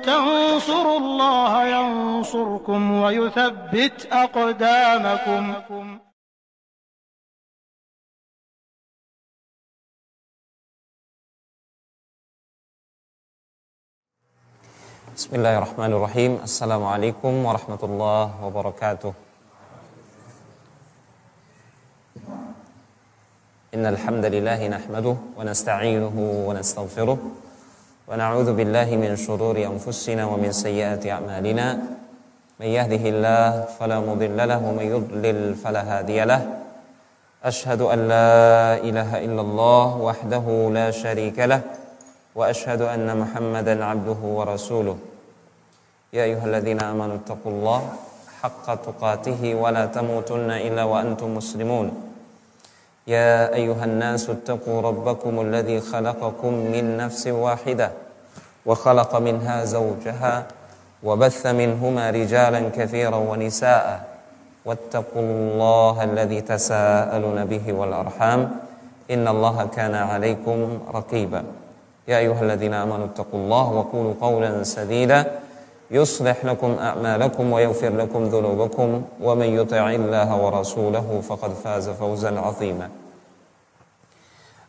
تنصروا الله ينصركم ويثبت أقدامكم. Bismillahirrahmanirrahim. Assalamualaikum warahmatullahi wabarakatuh. Innal hamdalillah nahmaduhu wa nasta'inuhu wa nastaghfiruh wa na'udzu billahi min shururi anfusina wa min sayyiati a'malina. May yahdihillahu fala mudilla lahu wa may yudlil fala hadiyalah. Ashhadu an la ilaha illallah wahdahu la syarika lah wa ashhadu anna Muhammadan 'abduhu wa rasuluh. Ya ayyuhalladzina amanu taqullaha haqqa tuqatih wa la tamutunna illa wa antum muslimun. Ya ayyuhan nasu taqu rabbakumul ladzi khalaqakum min nafsin wahidah wa khalaqa minha zawjaha wa batha minhuma rijalan katsiran wa nisaa'a wattaqullaha alladzi tasaaluna bihi wal arham innallaha kana 'alaikum raqiba. Ya ayyuhalladzina amanu taqullaha wa qulu qawlan sadida يصلح لكم أعمالكم ويغفر لكم ذنوبكم ومن يطع الله ورسوله فقد فاز فوزا عظيما.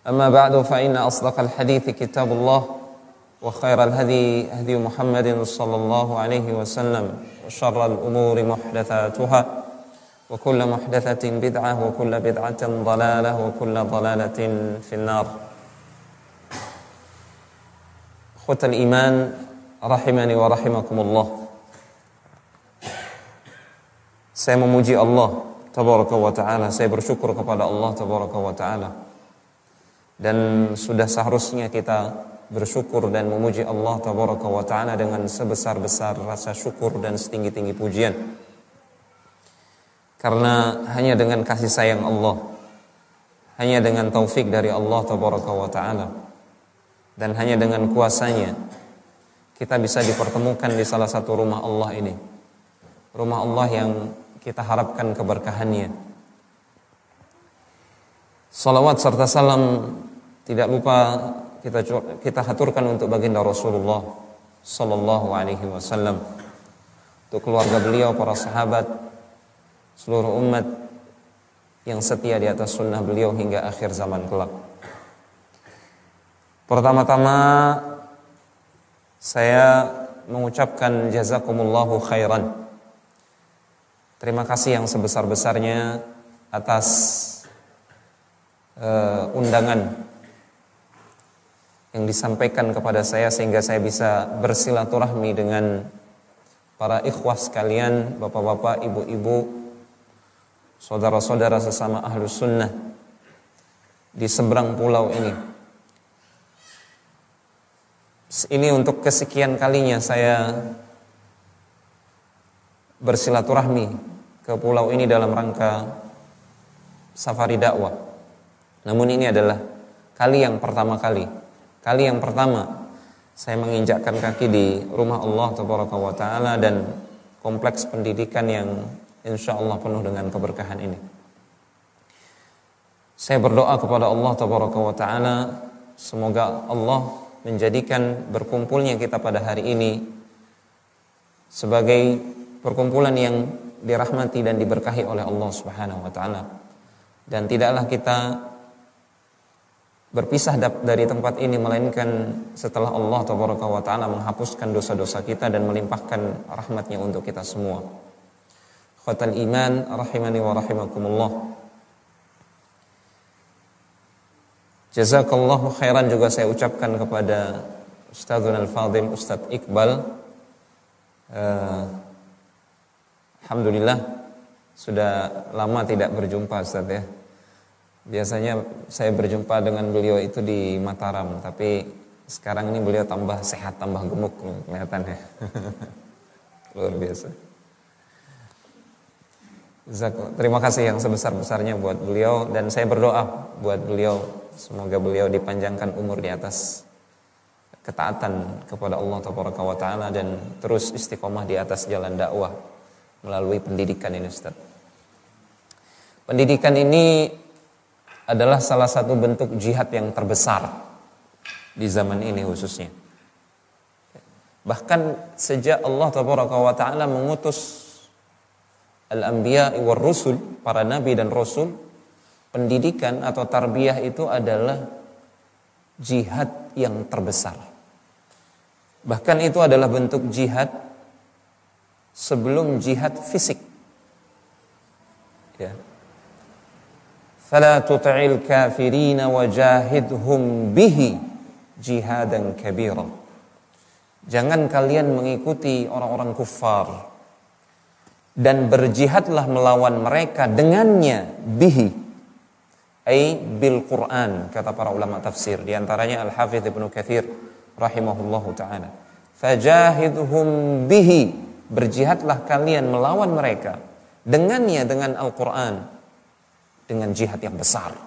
أما بعد فإن أصدق الحديث كتاب الله وخير الهدي هدي محمد صلى الله عليه وسلم وشر الأمور محدثاتها وكل محدثة بدعة وكل بدعة ضلالة وكل ضلالة في النار. أخوة الإيمان rahimani wa rahimakumullah. Saya memuji Allah tabaraka wa ta'ala, saya bersyukur kepada Allah tabaraka wa ta'ala. Dan sudah seharusnya kita bersyukur dan memuji Allah tabaraka wa ta'ala dengan sebesar-besar rasa syukur dan setinggi-tinggi pujian. Karena hanya dengan kasih sayang Allah, hanya dengan taufik dari Allah tabaraka wa ta'ala, dan hanya dengan kuasanya kita bisa dipertemukan di salah satu rumah Allah ini. Rumah Allah yang kita harapkan keberkahannya. Salawat serta salam tidak lupa kita haturkan untuk baginda Rasulullah sallallahu alaihi wasallam, untuk keluarga beliau, para sahabat, seluruh umat yang setia di atas sunnah beliau hingga akhir zaman kelak. Pertama-tama saya mengucapkan jazakumullahu khairan. Terima kasih yang sebesar-besarnya atas undangan yang disampaikan kepada saya sehingga saya bisa bersilaturahmi dengan para ikhwah sekalian, bapak-bapak, ibu-ibu, saudara-saudara sesama ahlus sunnah di seberang pulau ini. Ini untuk kesekian kalinya saya bersilaturahmi ke pulau ini dalam rangka safari dakwah. Namun ini adalah kali yang pertama saya menginjakkan kaki di rumah Allah tabaraka wa ta'ala dan kompleks pendidikan yang insya Allah penuh dengan keberkahan ini. Saya berdoa kepada Allah tabaraka wa ta'ala, semoga Allah menjadikan berkumpulnya kita pada hari ini sebagai perkumpulan yang dirahmati dan diberkahi oleh Allah Subhanahu wa taala. Dan tidaklah kita berpisah dari tempat ini melainkan setelah Allah tabaraka wa taala menghapuskan dosa-dosa kita dan melimpahkan rahmatnya untuk kita semua. Khatal iman rahimani wa rahimakumullah. Jazakallahu khairan juga saya ucapkan kepada Ustadzul Al-Fadhil Ustadz Iqbal. Alhamdulillah sudah lama tidak berjumpa Ustadz ya. Biasanya saya berjumpa dengan beliau itu di Mataram, tapi sekarang ini beliau tambah sehat, tambah gemuk kelihatannya. Luar biasa. Terima kasih yang sebesar-besarnya buat beliau, dan saya berdoa buat beliau, semoga beliau dipanjangkan umur di atas ketaatan kepada Allah Tabaraka wa Ta'ala dan terus istiqomah di atas jalan dakwah melalui pendidikan ini Ustaz. Pendidikan ini adalah salah satu bentuk jihad yang terbesar di zaman ini khususnya. Bahkan sejak Allah Tabaraka wa Ta'ala mengutus al-anbiya war rusul, para nabi dan rasul, pendidikan atau tarbiyah itu adalah jihad yang terbesar. Bahkan itu adalah bentuk jihad sebelum jihad fisik. Ya. Fala tuti'il kafirina wajahidhum bihi jihadan kabira. Jangan kalian mengikuti orang-orang kufar dan berjihadlah melawan mereka dengannya, bihi ay bil Quran, kata para ulama tafsir, di antaranya Al-Hafidz Ibnu Katsir rahimahullahu taala. Fajahidhum bihi, berjihadlah kalian melawan mereka dengannya, dengan Al-Quran, dengan jihad yang besar.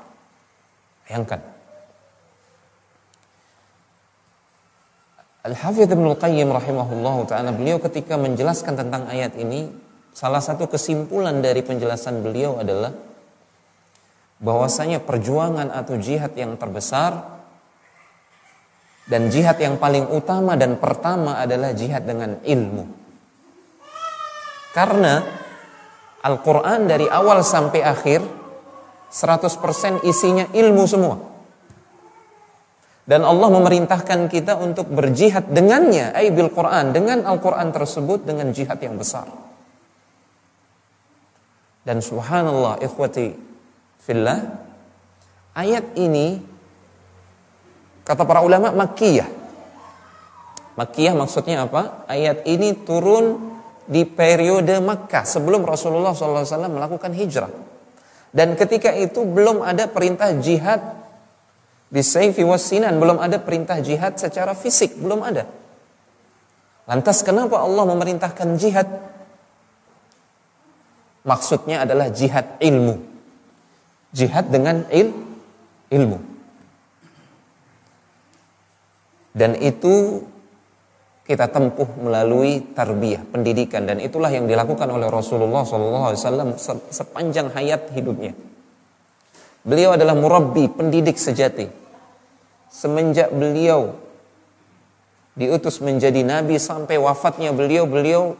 Bayangkan. Al-Hafidz Ibnu Qayyim rahimahullahu ta'ala, beliau ketika menjelaskan tentang ayat ini, salah satu kesimpulan dari penjelasan beliau adalah bahwasanya perjuangan atau jihad yang terbesar dan jihad yang paling utama dan pertama adalah jihad dengan ilmu. Karena Al-Quran dari awal sampai akhir 100% isinya ilmu semua. Dan Allah memerintahkan kita untuk berjihad dengannya, ay bil Quran, dengan Al-Quran tersebut, dengan jihad yang besar. Dan subhanallah ikhwati fillah, ayat ini kata para ulama Makkiyah. Makkiyah maksudnya apa? Ayat ini turun di periode Makkah sebelum Rasulullah SAW melakukan hijrah. Dan ketika itu belum ada perintah jihad bisayfi wassinan, belum ada perintah jihad secara fisik, belum ada. Lantas kenapa Allah memerintahkan jihad? Maksudnya adalah jihad ilmu. Jihad dengan ilmu. Dan itu kita tempuh melalui tarbiyah, pendidikan, dan itulah yang dilakukan oleh Rasulullah SAW sepanjang hayat hidupnya. Beliau adalah murabbi, pendidik sejati. Semenjak beliau diutus menjadi nabi sampai wafatnya beliau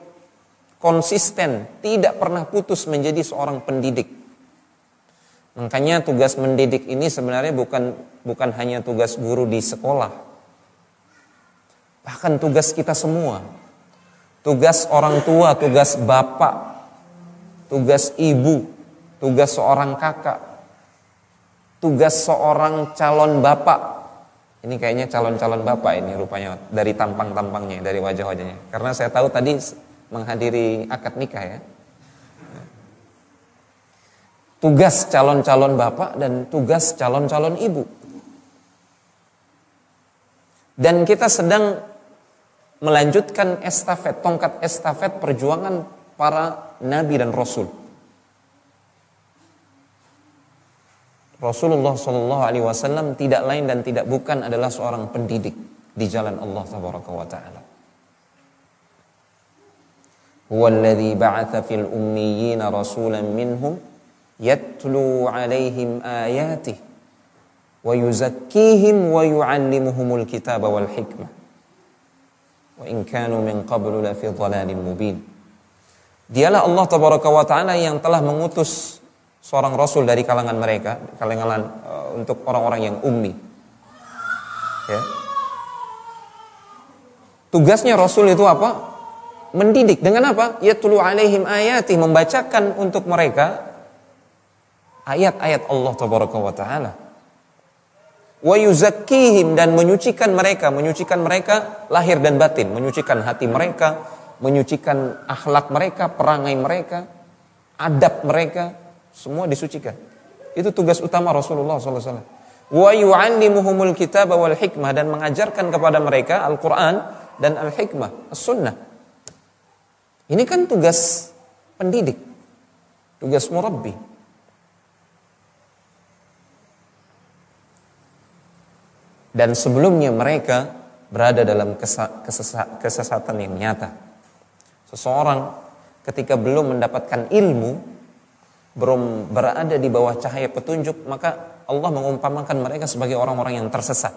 konsisten, tidak pernah putus menjadi seorang pendidik. Makanya tugas mendidik ini sebenarnya bukan hanya tugas guru di sekolah. Bahkan tugas kita semua. Tugas orang tua, tugas bapak, tugas ibu, tugas seorang kakak, tugas seorang calon bapak. Ini kayaknya calon-calon bapak ini rupanya, dari tampang-tampangnya, dari wajah-wajahnya. Karena saya tahu tadi menghadiri akad nikah ya. Tugas calon-calon bapak dan tugas calon-calon ibu. Dan kita sedang melanjutkan estafet, tongkat estafet perjuangan para nabi dan rasul. Rasulullah SAW tidak lain dan tidak bukan adalah seorang pendidik di jalan Allah Tabaraka wa Ta'ala. Huwallazi ba'atha fil ummiyina rasulan minhum yatlu 'alaihim ayatihi wa yuzakkihim wa yu'allimuhumul kitaba wal hikmah wa in kanu min qablu la fi dhalalin mubin. Dialah Allah Tabaraka wa Ta'ala yang telah mengutus seorang rasul dari kalangan mereka, untuk orang-orang yang ummi. Ya. Tugasnya rasul itu apa? Mendidik dengan apa? Yatlu 'alaihim ayati, membacakan untuk mereka ayat-ayat Allah Tabaraka wa Ta'ala. Wa yuzakkihim, dan menyucikan mereka lahir dan batin, menyucikan hati mereka, menyucikan akhlak mereka, perangai mereka, adab mereka, semua disucikan. Itu tugas utama Rasulullah SAW. Wa yu'allimuhumul kitaba wal hikmah, dan mengajarkan kepada mereka Al-Quran dan Al-Hikmah, As-Sunnah. Ini kan tugas pendidik, tugas murabbi. Dan sebelumnya mereka berada dalam kesesatan yang nyata. Seseorang ketika belum mendapatkan ilmu, belum berada di bawah cahaya petunjuk, maka Allah mengumpamakan mereka sebagai orang-orang yang tersesat.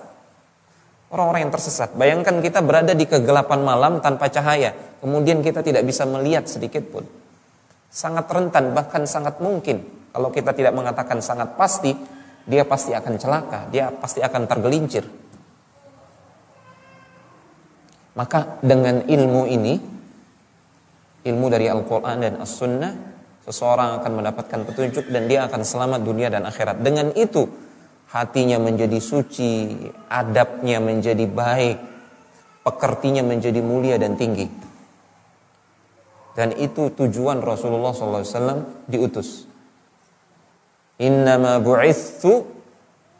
Orang-orang yang tersesat. Bayangkan kita berada di kegelapan malam tanpa cahaya, kemudian kita tidak bisa melihat sedikit pun. Sangat rentan, bahkan sangat mungkin, kalau kita tidak mengatakan sangat pasti, dia pasti akan celaka, dia pasti akan tergelincir. Maka dengan ilmu ini, ilmu dari Al-Quran dan As-Sunnah, seseorang akan mendapatkan petunjuk dan dia akan selamat dunia dan akhirat. Dengan itu hatinya menjadi suci, adabnya menjadi baik, pekertinya menjadi mulia dan tinggi. Dan itu tujuan Rasulullah SAW diutus. Innama bu'ithu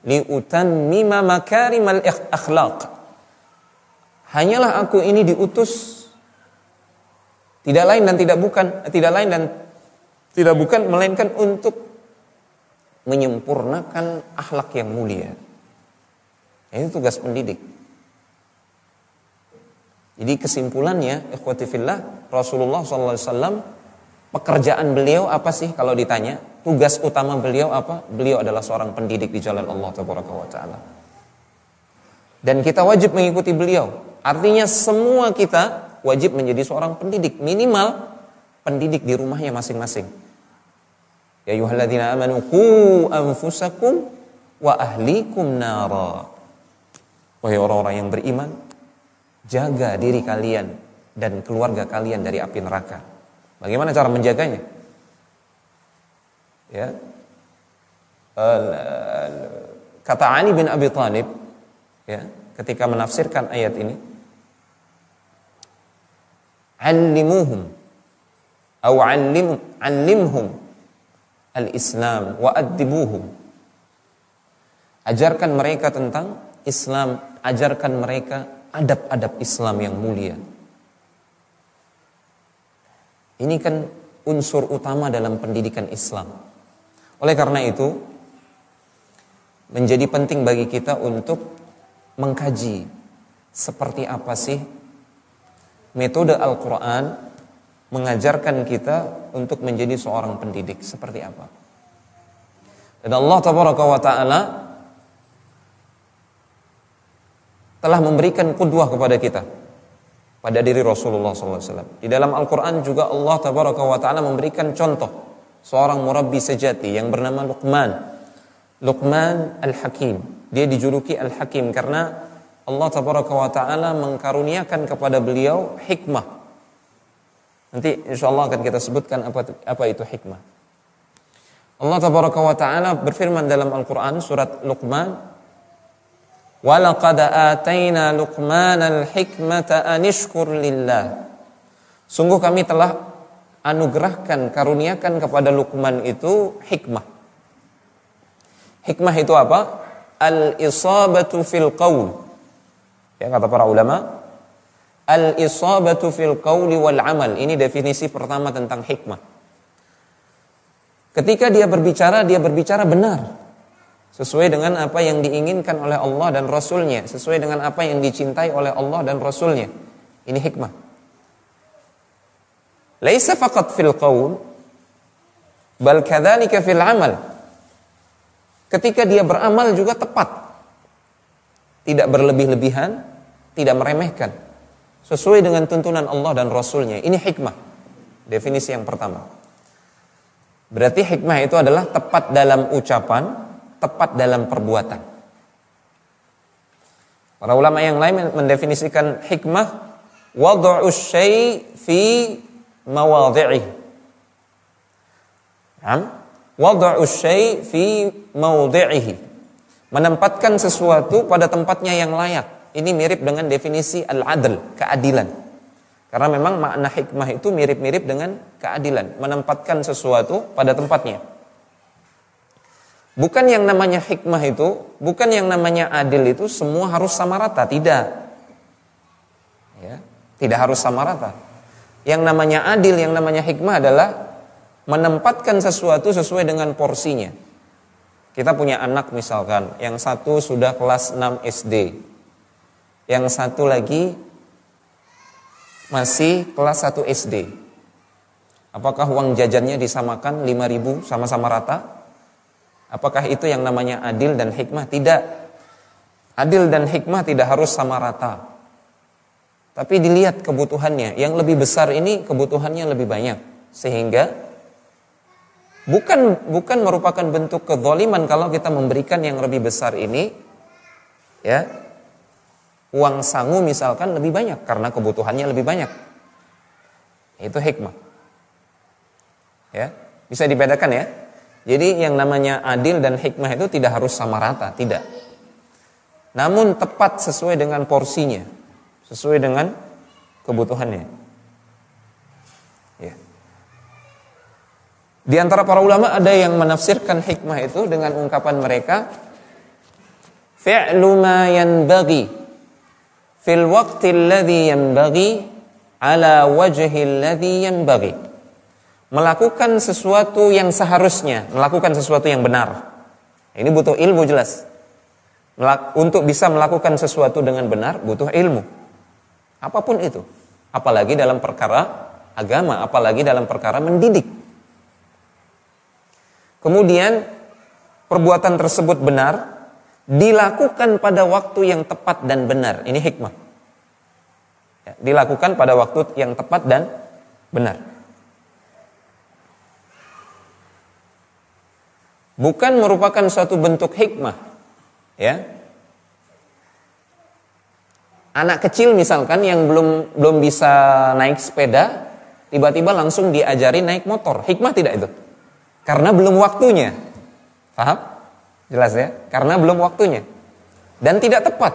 liutammima makarimal akhlaq. Hanyalah aku ini diutus tidak lain dan tidak bukan melainkan untuk menyempurnakan akhlak yang mulia. Ini tugas pendidik. Jadi kesimpulannya, ikhwati fillah, Rasulullah SAW, pekerjaan beliau apa sih kalau ditanya? Tugas utama beliau apa? Beliau adalah seorang pendidik di jalan Allah Taala. Dan kita wajib mengikuti beliau. Artinya semua kita wajib menjadi seorang pendidik. Minimal pendidik di rumahnya masing-masing. Ya ayyuhalladzina amanu qu anfusakum wa ahlikum nara. Wahai orang-orang yang beriman, jaga diri kalian dan keluarga kalian dari api neraka. Bagaimana cara menjaganya? Ya. Kata Ali bin Abi Thalib, ya, ketika menafsirkan ayat ini, allimuhum aw allimhum al-Islam wa addibuhum. Ajarkan mereka tentang Islam, ajarkan mereka adab-adab Islam yang mulia. Ini kan unsur utama dalam pendidikan Islam. Oleh karena itu, menjadi penting bagi kita untuk mengkaji seperti apa sih metode Al-Quran mengajarkan kita untuk menjadi seorang pendidik seperti apa. Dan Allah Tabaraka wa Ta'ala telah memberikan qudwah kepada kita pada diri Rasulullah SAW. Di dalam Al-Quran juga Allah Tabaraka wa Ta'ala memberikan contoh seorang murabbi sejati yang bernama Luqman Al-Hakim. Dia dijuluki Al-Hakim karena Allah Tabaraka wa Ta'ala mengkaruniakan kepada beliau hikmah. Nanti insyaallah akan kita sebutkan apa itu hikmah. Allah Tabaraka wa Ta'ala berfirman dalam Al-Quran surat Luqman, wa laqad atayna Luqmanal hikmata anishkur lillah. Sungguh kami telah anugerahkan, karuniakan kepada Luqman itu hikmah. Hikmah itu apa? Al-isabatu fil qaul. Ya, kata para ulama, al-isabatu fil qauli wal amal. Ini definisi pertama tentang hikmah. Ketika dia berbicara benar, sesuai dengan apa yang diinginkan oleh Allah dan Rasulnya, sesuai dengan apa yang dicintai oleh Allah dan Rasulnya. Ini hikmah. Laisa faqat fil qaul, bal kadzalika fil amal. Ketika dia beramal juga tepat, tidak berlebih-lebihan, tidak meremehkan, sesuai dengan tuntunan Allah dan Rasulnya. Ini hikmah. Definisi yang pertama. Berarti hikmah itu adalah tepat dalam ucapan, tepat dalam perbuatan. Para ulama yang lain mendefinisikan hikmah wad'u syai' fi mawadhi'i. Wad'u syai' fi mawdhi'ihi. Menempatkan sesuatu pada tempatnya yang layak. Ini mirip dengan definisi al-adl, keadilan. Karena memang makna hikmah itu mirip-mirip dengan keadilan, menempatkan sesuatu pada tempatnya. Bukan yang namanya hikmah itu, bukan yang namanya adil itu semua harus sama rata, tidak. Ya, tidak harus sama rata. Yang namanya adil, yang namanya hikmah adalah menempatkan sesuatu sesuai dengan porsinya. Kita punya anak misalkan, yang satu sudah kelas 6 SD, yang satu lagi masih kelas 1 SD. Apakah uang jajannya disamakan 5.000 sama-sama rata? Apakah itu yang namanya adil dan hikmah? Tidak. Adil dan hikmah tidak harus sama rata. Tapi dilihat kebutuhannya. Yang lebih besar ini kebutuhannya lebih banyak. Sehingga bukan merupakan bentuk kezaliman kalau kita memberikan yang lebih besar ini, ya, uang sangu misalkan lebih banyak karena kebutuhannya lebih banyak. Itu hikmah. Ya, bisa dibedakan ya. Jadi yang namanya adil dan hikmah itu tidak harus sama rata, tidak. Namun tepat sesuai dengan porsinya, sesuai dengan kebutuhannya. Ya. Di antara para ulama ada yang menafsirkan hikmah itu dengan ungkapan mereka, fi'lu ma yanbaghi fil waqti alladhi yanbaghi ala wajhi alladhi yanbaghi. Melakukan sesuatu yang seharusnya, melakukan sesuatu yang benar. Ini butuh ilmu jelas. Untuk bisa melakukan sesuatu dengan benar butuh ilmu. Apapun itu. Apalagi dalam perkara agama, apalagi dalam perkara mendidik. Kemudian perbuatan tersebut benar dilakukan pada waktu yang tepat dan benar. Ini hikmah. Ya, dilakukan pada waktu yang tepat dan benar. Bukan merupakan suatu bentuk hikmah. Ya. Anak kecil misalkan yang belum bisa naik sepeda, tiba-tiba langsung diajari naik motor. Hikmah tidak itu? Karena belum waktunya. Paham? Jelas ya? Karena belum waktunya. Dan tidak tepat.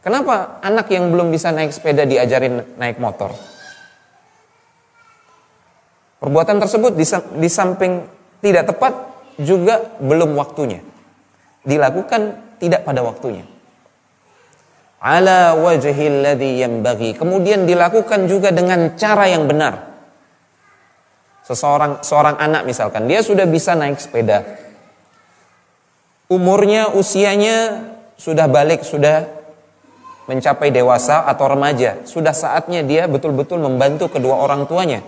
Kenapa anak yang belum bisa naik sepeda diajarin naik motor? Perbuatan tersebut di samping tidak tepat juga belum waktunya. Dilakukan tidak pada waktunya. Ala wajhil ladzi yanbaghi. Kemudian dilakukan juga dengan cara yang benar. Seorang anak misalkan, dia sudah bisa naik sepeda. Usianya sudah balik, sudah mencapai dewasa atau remaja. Sudah saatnya dia betul-betul membantu kedua orang tuanya.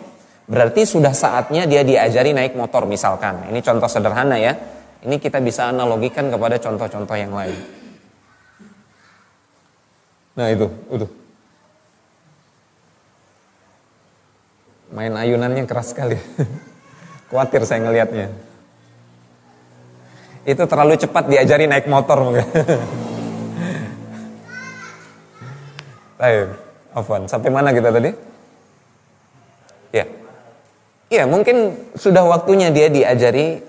Berarti sudah saatnya dia diajari naik motor misalkan. Ini contoh sederhana ya. Ini kita bisa analogikan kepada contoh-contoh yang lain. Nah itu. Main ayunannya keras sekali. Khawatir saya ngelihatnya. Itu terlalu cepat diajari naik motor mungkin. Baik, Afwan. Sampai mana kita tadi? Ya. Ya, mungkin sudah waktunya dia diajari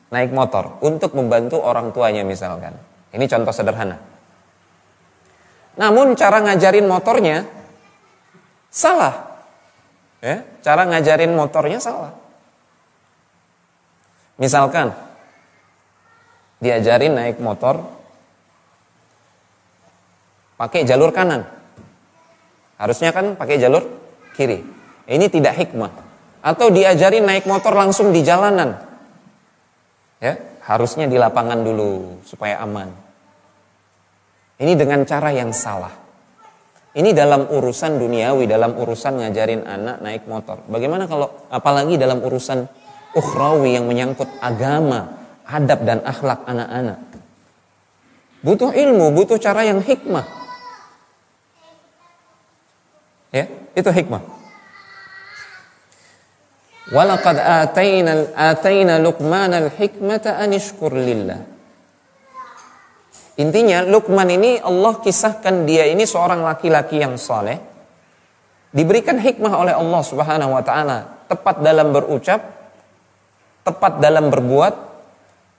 naik motor untuk membantu orang tuanya misalkan. Ini contoh sederhana. Namun cara ngajarin motornya salah. Ya, cara ngajarin motornya salah. Misalkan diajarin naik motor pakai jalur kanan. Harusnya kan pakai jalur kiri. Ini tidak hikmah. Atau diajarin naik motor langsung di jalanan. Ya, harusnya di lapangan dulu supaya aman. Ini dengan cara yang salah. Ini dalam urusan duniawi, dalam urusan ngajarin anak naik motor. Bagaimana kalau apalagi dalam urusan ukhrawi yang menyangkut agama, adab dan akhlak anak-anak. Butuh ilmu, butuh cara yang hikmah. Ya, itu hikmah. Walaqad atayna Luqmanal hikmata an yashkur lillah. Intinya Luqman ini Allah kisahkan dia ini seorang laki-laki yang saleh, diberikan hikmah oleh Allah Subhanahu wa taala, tepat dalam berucap, tepat dalam berbuat,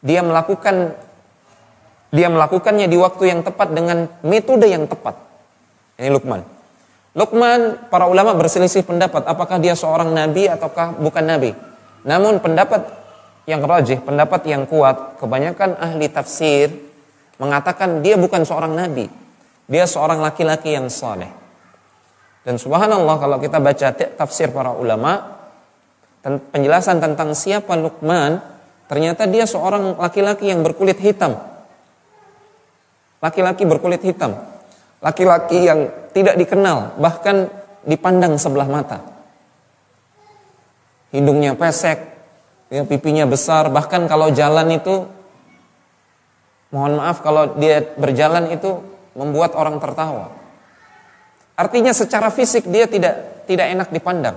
dia melakukannya di waktu yang tepat dengan metode yang tepat. Ini Luqman. Luqman, para ulama berselisih pendapat apakah dia seorang nabi ataukah bukan nabi. Namun pendapat yang rajih, pendapat yang kuat, kebanyakan ahli tafsir mengatakan dia bukan seorang nabi. Dia seorang laki-laki yang saleh. Dan subhanallah kalau kita baca tafsir para ulama, penjelasan tentang siapa Luqman, ternyata dia seorang laki-laki yang berkulit hitam. Laki-laki berkulit hitam. Laki-laki yang tidak dikenal, bahkan dipandang sebelah mata. Hidungnya pesek, ya, pipinya besar, bahkan kalau jalan itu Mohon maaf kalau dia berjalan itu membuat orang tertawa. Artinya secara fisik dia tidak enak dipandang.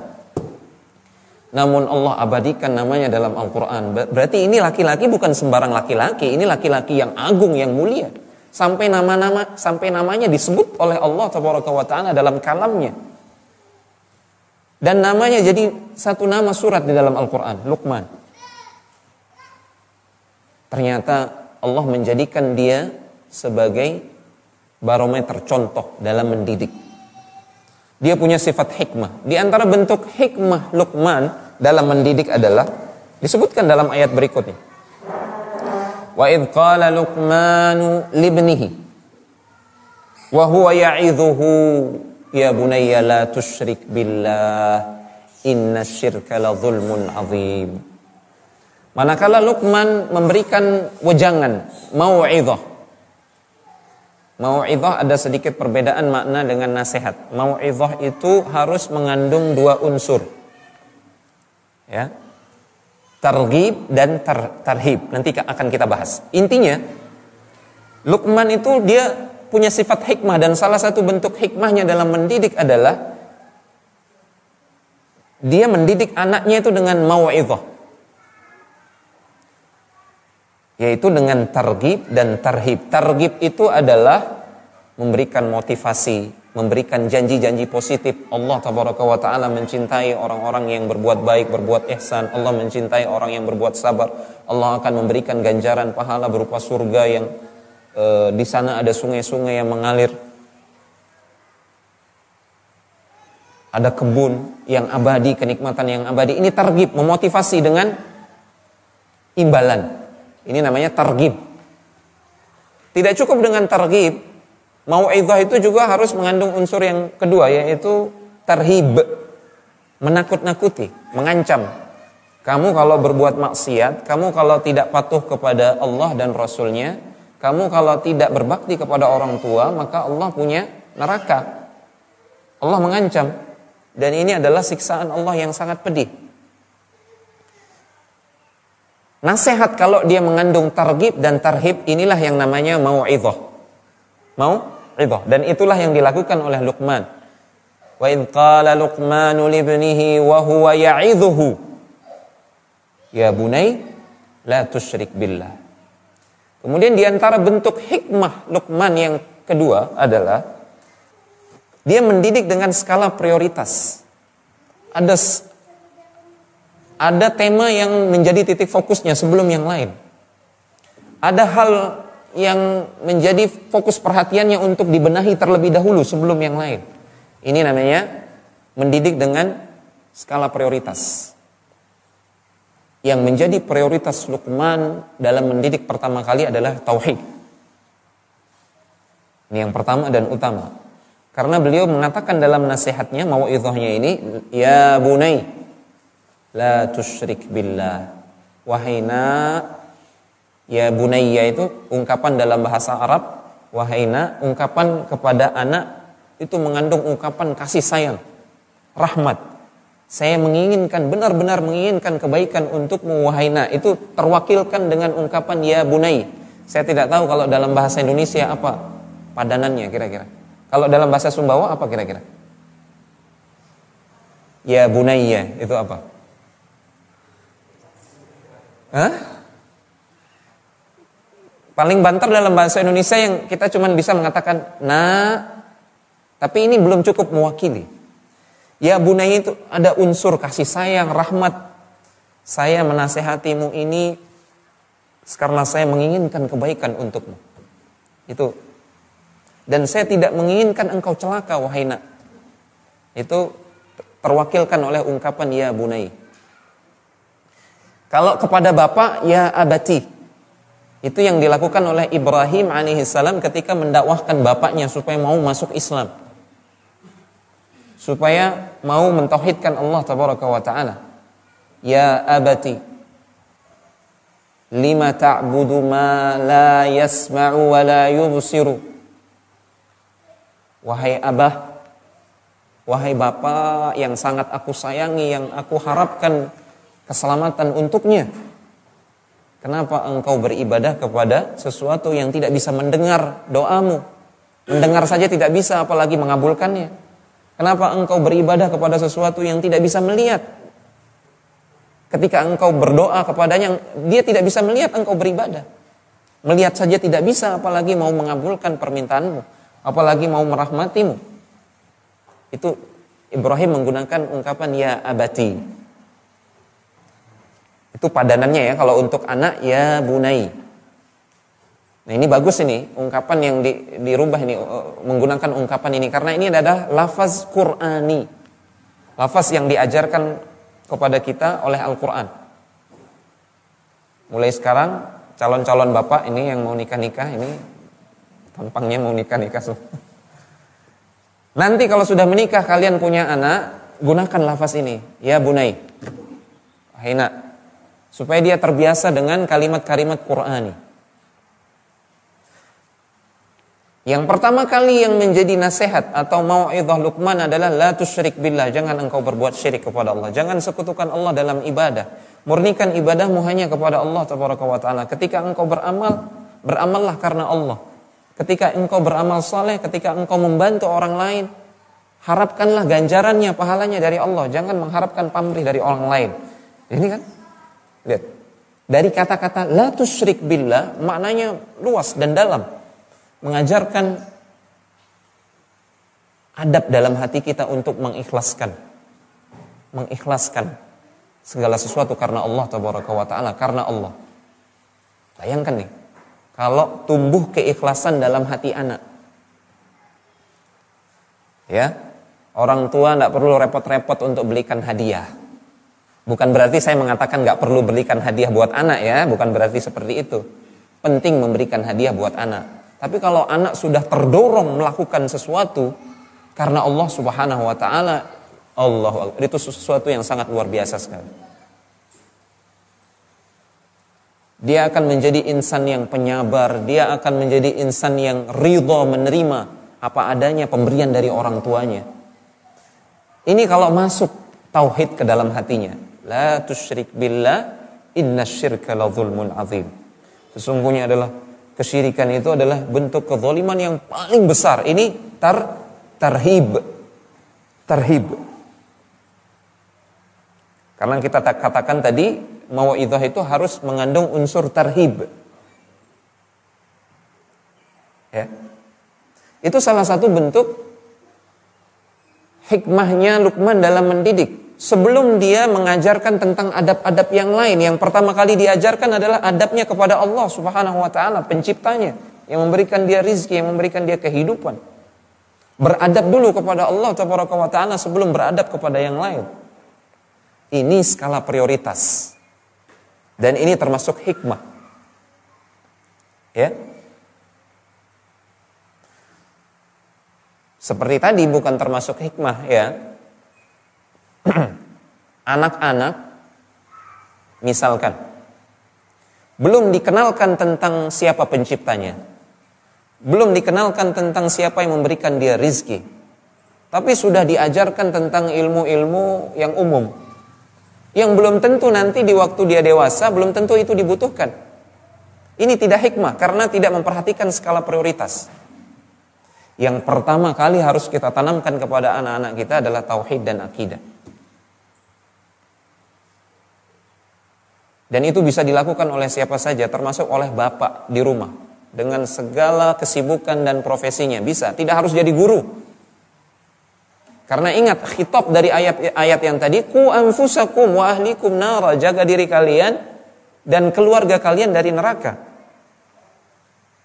Namun Allah abadikan namanya dalam Al-Quran. Berarti ini laki-laki bukan sembarang laki-laki. Ini laki-laki yang agung, yang mulia. Sampai namanya disebut oleh Allah Taala dalam kalamnya. Dan namanya jadi satu nama surat di dalam Al-Quran, Luqman. Ternyata Allah menjadikan dia sebagai barometer, contoh dalam mendidik. Dia punya sifat hikmah. Di antara bentuk hikmah Luqman dalam mendidik adalah disebutkan dalam ayat berikutnya. Wa idh qala Luqmanu libnihi wa huwa ya'idhuhu ya bunayya la tusyrik billah innasyirka la zulmun azim. Manakala Luqman memberikan wejangan, mau'izah. Mau'izah ada sedikit perbedaan makna dengan nasihat. Mau'izah itu harus mengandung dua unsur. Ya. Targhib dan tarhib. Nanti akan kita bahas. Intinya, Luqman itu dia punya sifat hikmah dan salah satu bentuk hikmahnya dalam mendidik adalah dia mendidik anaknya itu dengan mau'izah. Yaitu dengan targhib dan tarhib. Targhib itu adalah memberikan motivasi, memberikan janji-janji positif. Allah Taala mencintai orang-orang yang berbuat baik, berbuat ihsan. Allah mencintai orang yang berbuat sabar. Allah akan memberikan ganjaran pahala berupa surga yang di sana ada sungai-sungai yang mengalir. Ada kebun yang abadi, kenikmatan yang abadi. Ini targhib, memotivasi dengan imbalan. Ini namanya targhib. Tidak cukup dengan targhib, mau'izah itu juga harus mengandung unsur yang kedua, yaitu tarhib, menakut-nakuti, mengancam. Kamu kalau berbuat maksiat, kamu kalau tidak patuh kepada Allah dan Rasulnya, kamu kalau tidak berbakti kepada orang tua, maka Allah punya neraka. Allah mengancam. Dan ini adalah siksaan Allah yang sangat pedih. Nasihat kalau dia mengandung targhib dan tarhib, inilah yang namanya mau'izah. Mau'izah. Dan itulah yang dilakukan oleh Luqman. Wa idh qala Luqmanu libnihi wa huwa ya'idhuhu ya bunay la tusyrik billah. Kemudian di antara bentuk hikmah Luqman yang kedua adalah dia mendidik dengan skala prioritas. Ada tema yang menjadi titik fokusnya sebelum yang lain. Ada hal yang menjadi fokus perhatiannya untuk dibenahi terlebih dahulu sebelum yang lain. Ini namanya mendidik dengan skala prioritas. Yang menjadi prioritas Luqman dalam mendidik pertama kali adalah tauhid. Ini yang pertama dan utama. Karena beliau mengatakan dalam nasihatnya, mau'izahnya ini, ya bunay la tusyrik billah. Wahai nak, ya bunayya itu ungkapan dalam bahasa Arab. Wahai nak, ungkapan kepada anak itu mengandung ungkapan kasih sayang, rahmat. Saya menginginkan, benar-benar menginginkan kebaikan untukmu wahai nak. Itu terwakilkan dengan ungkapan ya bunay. Saya tidak tahu kalau dalam bahasa Indonesia apa padanannya kira-kira. Kalau dalam bahasa Sumbawa apa kira-kira? Ya bunayya itu apa? Hah? Paling banter dalam bahasa Indonesia yang kita cuma bisa mengatakan nah, tapi ini belum cukup mewakili. Ya bunayya itu ada unsur kasih sayang, rahmat. Saya menasehatimu ini karena saya menginginkan kebaikan untukmu. Itu. Dan saya tidak menginginkan engkau celaka wahai nak. Itu terwakilkan oleh ungkapan ya bunayya. Kalau kepada bapak, ya abati. Itu yang dilakukan oleh Ibrahim alaihissalam ketika mendakwahkan bapaknya supaya mau masuk Islam. Supaya mau mentauhidkan Allah tabaraka wa ta'ala. Ya abati, lima ta'budu ma la yasma'u wa la yubsiru. Wahai abah, wahai bapak yang sangat aku sayangi, yang aku harapkan keselamatan untuknya. Kenapa engkau beribadah kepada sesuatu yang tidak bisa mendengar doamu? Mendengar saja tidak bisa, apalagi mengabulkannya. Kenapa engkau beribadah kepada sesuatu yang tidak bisa melihat? Ketika engkau berdoa kepadanya, dia tidak bisa melihat engkau beribadah. Melihat saja tidak bisa, apalagi mau mengabulkan permintaanmu, apalagi mau merahmatimu. Itu Ibrahim menggunakan ungkapan ya abati. Itu padanannya ya, kalau untuk anak ya bunai. Nah ini bagus ini, ungkapan yang dirubah ini, menggunakan ungkapan ini. Karena ini adalah lafaz Qur'ani. Lafaz yang diajarkan kepada kita oleh Al-Quran. Mulai sekarang, calon-calon bapak ini yang mau nikah-nikah, ini tampangnya mau nikah-nikah semua. Nanti kalau sudah menikah, kalian punya anak, gunakan lafaz ini. Ya bunai, hai nak. Supaya dia terbiasa dengan kalimat-kalimat Qur'ani. Yang pertama kali yang menjadi nasihat atau mau'izah Luqman adalah la tusyrik billah, jangan engkau berbuat syirik kepada Allah, jangan sekutukan Allah dalam ibadah. Murnikan ibadahmu hanya kepada Allah tabaraka wa taala. Ketika engkau beramal, beramallah karena Allah. Ketika engkau beramal saleh, ketika engkau membantu orang lain, harapkanlah ganjarannya, pahalanya dari Allah, jangan mengharapkan pamrih dari orang lain. Ini kan, lihat. Dari kata-kata la tusyrik billah maknanya luas dan dalam. Mengajarkan adab dalam hati kita untuk mengikhlaskan segala sesuatu karena Allah tabaraka wa taala, karena Allah. Bayangkan nih, kalau tumbuh keikhlasan dalam hati anak, ya, orang tua tidak perlu repot-repot untuk belikan hadiah. Bukan berarti saya mengatakan nggak perlu belikan hadiah buat anak ya, bukan berarti seperti itu. Penting memberikan hadiah buat anak. Tapi kalau anak sudah terdorong melakukan sesuatu karena Allah Subhanahu wa taala, Allah, itu sesuatu yang sangat luar biasa sekali. Dia akan menjadi insan yang penyabar, dia akan menjadi insan yang ridha menerima apa adanya pemberian dari orang tuanya. Ini kalau masuk tauhid ke dalam hatinya. La tusyrik billah, innasyirka la dzulmun azim. Sesungguhnya adalah kesyirikan itu adalah bentuk kezaliman yang paling besar. Ini tarhib. Karena kita katakan tadi, mau'izah itu harus mengandung unsur tarhib. Ya. Itu salah satu bentuk hikmahnya Luqman dalam mendidik. Sebelum dia mengajarkan tentang adab-adab yang lain, yang pertama kali diajarkan adalah adabnya kepada Allah Subhanahu wa taala, penciptanya, yang memberikan dia rizki, yang memberikan dia kehidupan. Beradab dulu kepada Allah tabaraka wa taala sebelum beradab kepada yang lain. Ini skala prioritas. Dan ini termasuk hikmah. Ya. Seperti tadi bukan termasuk hikmah ya. Anak-anak misalkan belum dikenalkan tentang siapa penciptanya, belum dikenalkan tentang siapa yang memberikan dia rizki, tapi sudah diajarkan tentang ilmu-ilmu yang umum, yang belum tentu nanti di waktu dia dewasa belum tentu itu dibutuhkan. Ini tidak hikmah karena tidak memperhatikan skala prioritas. Yang pertama kali harus kita tanamkan kepada anak-anak kita adalah tauhid dan akidah. Dan itu bisa dilakukan oleh siapa saja, termasuk oleh bapak di rumah. Dengan segala kesibukan dan profesinya. Bisa, tidak harus jadi guru. Karena ingat, khitab dari ayat yang tadi, Qu anfusakum wa ahlikum nara, jaga diri kalian dan keluarga kalian dari neraka.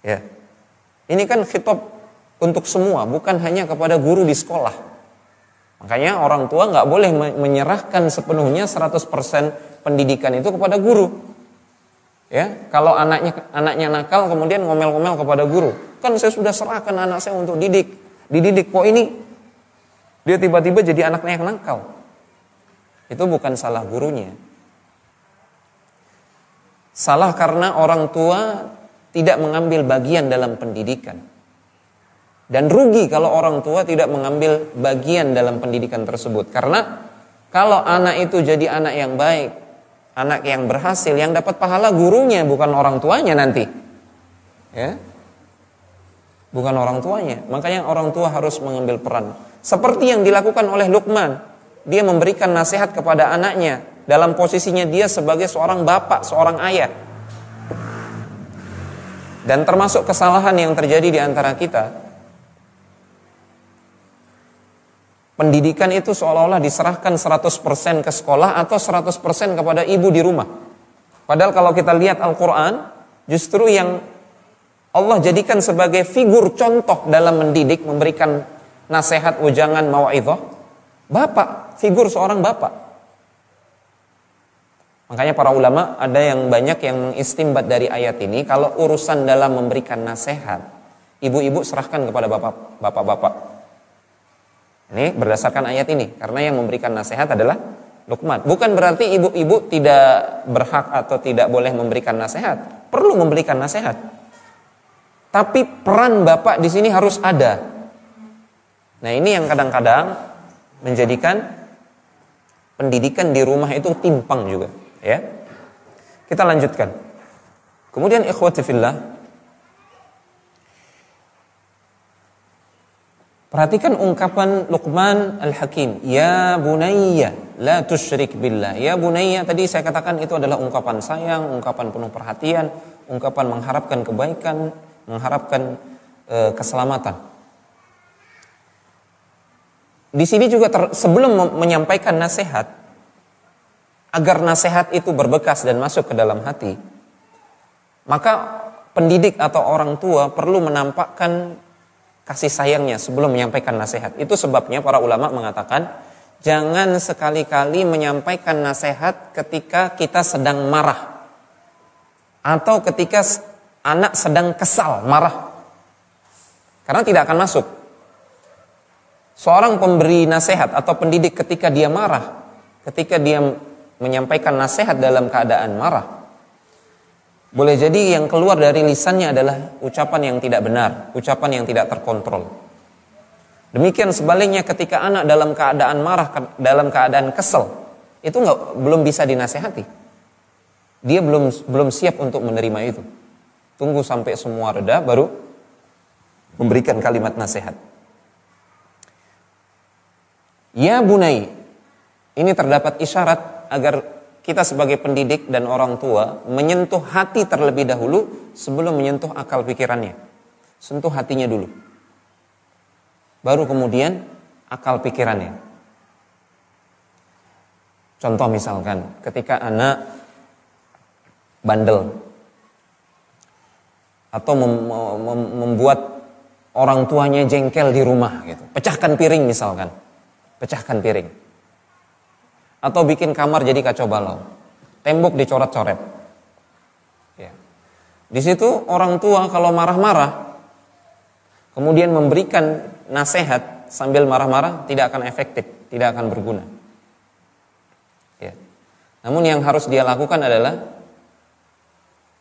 Ya. Ini kan khitab untuk semua, bukan hanya kepada guru di sekolah. Makanya orang tua nggak boleh menyerahkan sepenuhnya 100% pendidikan itu kepada guru. Ya, kalau anaknya nakal kemudian ngomel-ngomel kepada guru. Kan saya sudah serahkan anak saya untuk dididik kok ini dia tiba-tiba jadi anaknya yang nakal. Itu bukan salah gurunya. Salah karena orang tua tidak mengambil bagian dalam pendidikan. Dan rugi kalau orang tua tidak mengambil bagian dalam pendidikan tersebut. Karena kalau anak itu jadi anak yang baik, anak yang berhasil, yang dapat pahala gurunya, bukan orang tuanya nanti. Ya. Bukan orang tuanya. Makanya orang tua harus mengambil peran. Seperti yang dilakukan oleh Luqman. Dia memberikan nasihat kepada anaknya dalam posisinya dia sebagai seorang bapak, seorang ayah. Dan termasuk kesalahan yang terjadi di antara kita, pendidikan itu seolah-olah diserahkan 100% ke sekolah atau 100% kepada ibu di rumah. Padahal kalau kita lihat Al-Quran, justru yang Allah jadikan sebagai figur contoh dalam mendidik, memberikan nasihat, ujangan, mau'izah, bapak, figur seorang bapak. Makanya para ulama ada yang banyak yang mengistimbat dari ayat ini, kalau urusan dalam memberikan nasihat, ibu-ibu serahkan kepada bapak-bapak. Ini berdasarkan ayat ini, karena yang memberikan nasihat adalah Luqman. Bukan berarti ibu-ibu tidak berhak atau tidak boleh memberikan nasihat, perlu memberikan nasihat. Tapi peran bapak di sini harus ada. Nah, ini yang kadang-kadang menjadikan pendidikan di rumah itu timpang juga. Ya, kita lanjutkan. Kemudian ikhwati fillah, perhatikan ungkapan Luqman Al-Hakim, ya bunayya la tusyrik billah. Ya bunayya tadi saya katakan itu adalah ungkapan sayang, ungkapan penuh perhatian, ungkapan mengharapkan kebaikan, mengharapkan keselamatan. Di sini juga sebelum menyampaikan nasihat, agar nasihat itu berbekas dan masuk ke dalam hati, maka pendidik atau orang tua perlu menampakkan kasih sayangnya sebelum menyampaikan nasihat. Itu sebabnya para ulama mengatakan, jangan sekali-kali menyampaikan nasihat ketika kita sedang marah, atau ketika anak sedang kesal, marah. Karena tidak akan masuk. Seorang pemberi nasihat atau pendidik ketika dia marah, ketika dia menyampaikan nasihat dalam keadaan marah, boleh jadi yang keluar dari lisannya adalah ucapan yang tidak benar, ucapan yang tidak terkontrol. Demikian sebaliknya ketika anak dalam keadaan marah, dalam keadaan kesel, itu belum bisa dinasehati. Dia belum siap untuk menerima itu. Tunggu sampai semua reda baru memberikan kalimat nasihat. Ya bunai, ini terdapat isyarat agar kita sebagai pendidik dan orang tua menyentuh hati terlebih dahulu sebelum menyentuh akal pikirannya. Sentuh hatinya dulu, baru kemudian akal pikirannya. Contoh misalkan ketika anak bandel atau membuat orang tuanya jengkel di rumah gitu. Pecahkan piring misalkan. Pecahkan piring. Atau bikin kamar jadi kacau balau, tembok dicoret-coret. Ya. Di situ orang tua kalau marah-marah, kemudian memberikan nasihat sambil marah-marah, tidak akan efektif, tidak akan berguna. Ya. Namun yang harus dia lakukan adalah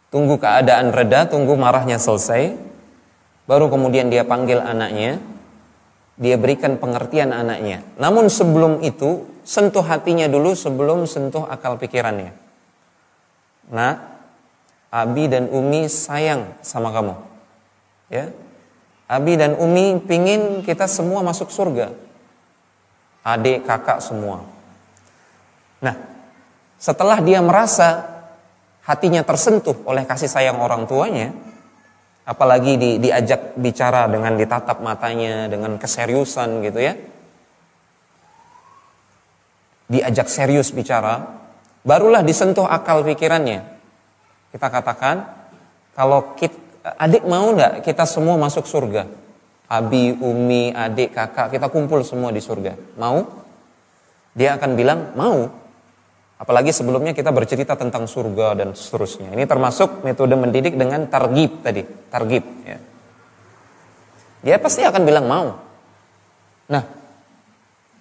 tunggu keadaan reda, tunggu marahnya selesai, baru kemudian dia panggil anaknya, dia berikan pengertian anaknya. Namun sebelum itu, sentuh hatinya dulu sebelum sentuh akal pikirannya. Nah, Abi dan Umi sayang sama kamu. Ya, Abi dan Umi pingin kita semua masuk surga. Adik, kakak semua. Nah, setelah dia merasa hatinya tersentuh oleh kasih sayang orang tuanya, apalagi diajak bicara dengan ditatap matanya, dengan keseriusan gitu ya. Diajak serius bicara, barulah disentuh akal pikirannya. Kita katakan, kalau adik mau gak kita semua masuk surga? Abi, Umi, adik, kakak, kita kumpul semua di surga. Mau? Dia akan bilang, mau. Apalagi sebelumnya kita bercerita tentang surga dan seterusnya. Ini termasuk metode mendidik dengan targhib tadi. Targhib. Ya. Dia pasti akan bilang mau. Nah,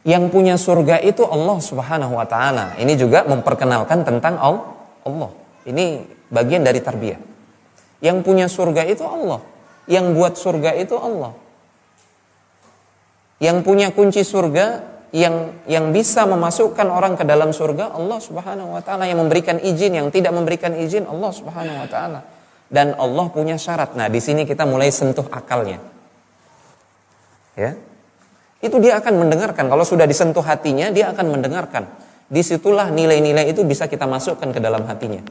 yang punya surga itu Allah Subhanahu wa ta'ala. Ini juga memperkenalkan tentang Allah. Ini bagian dari tarbiyah. Yang punya surga itu Allah. Yang buat surga itu Allah. Yang punya kunci surga, yang bisa memasukkan orang ke dalam surga Allah Subhanahu wa taala, yang memberikan izin, yang tidak memberikan izin Allah Subhanahu wa taala. Dan Allah punya syarat. Nah, di sini kita mulai sentuh akalnya. Ya. Itu dia akan mendengarkan. Kalau sudah disentuh hatinya, dia akan mendengarkan. Disitulah nilai-nilai itu bisa kita masukkan ke dalam hatinya.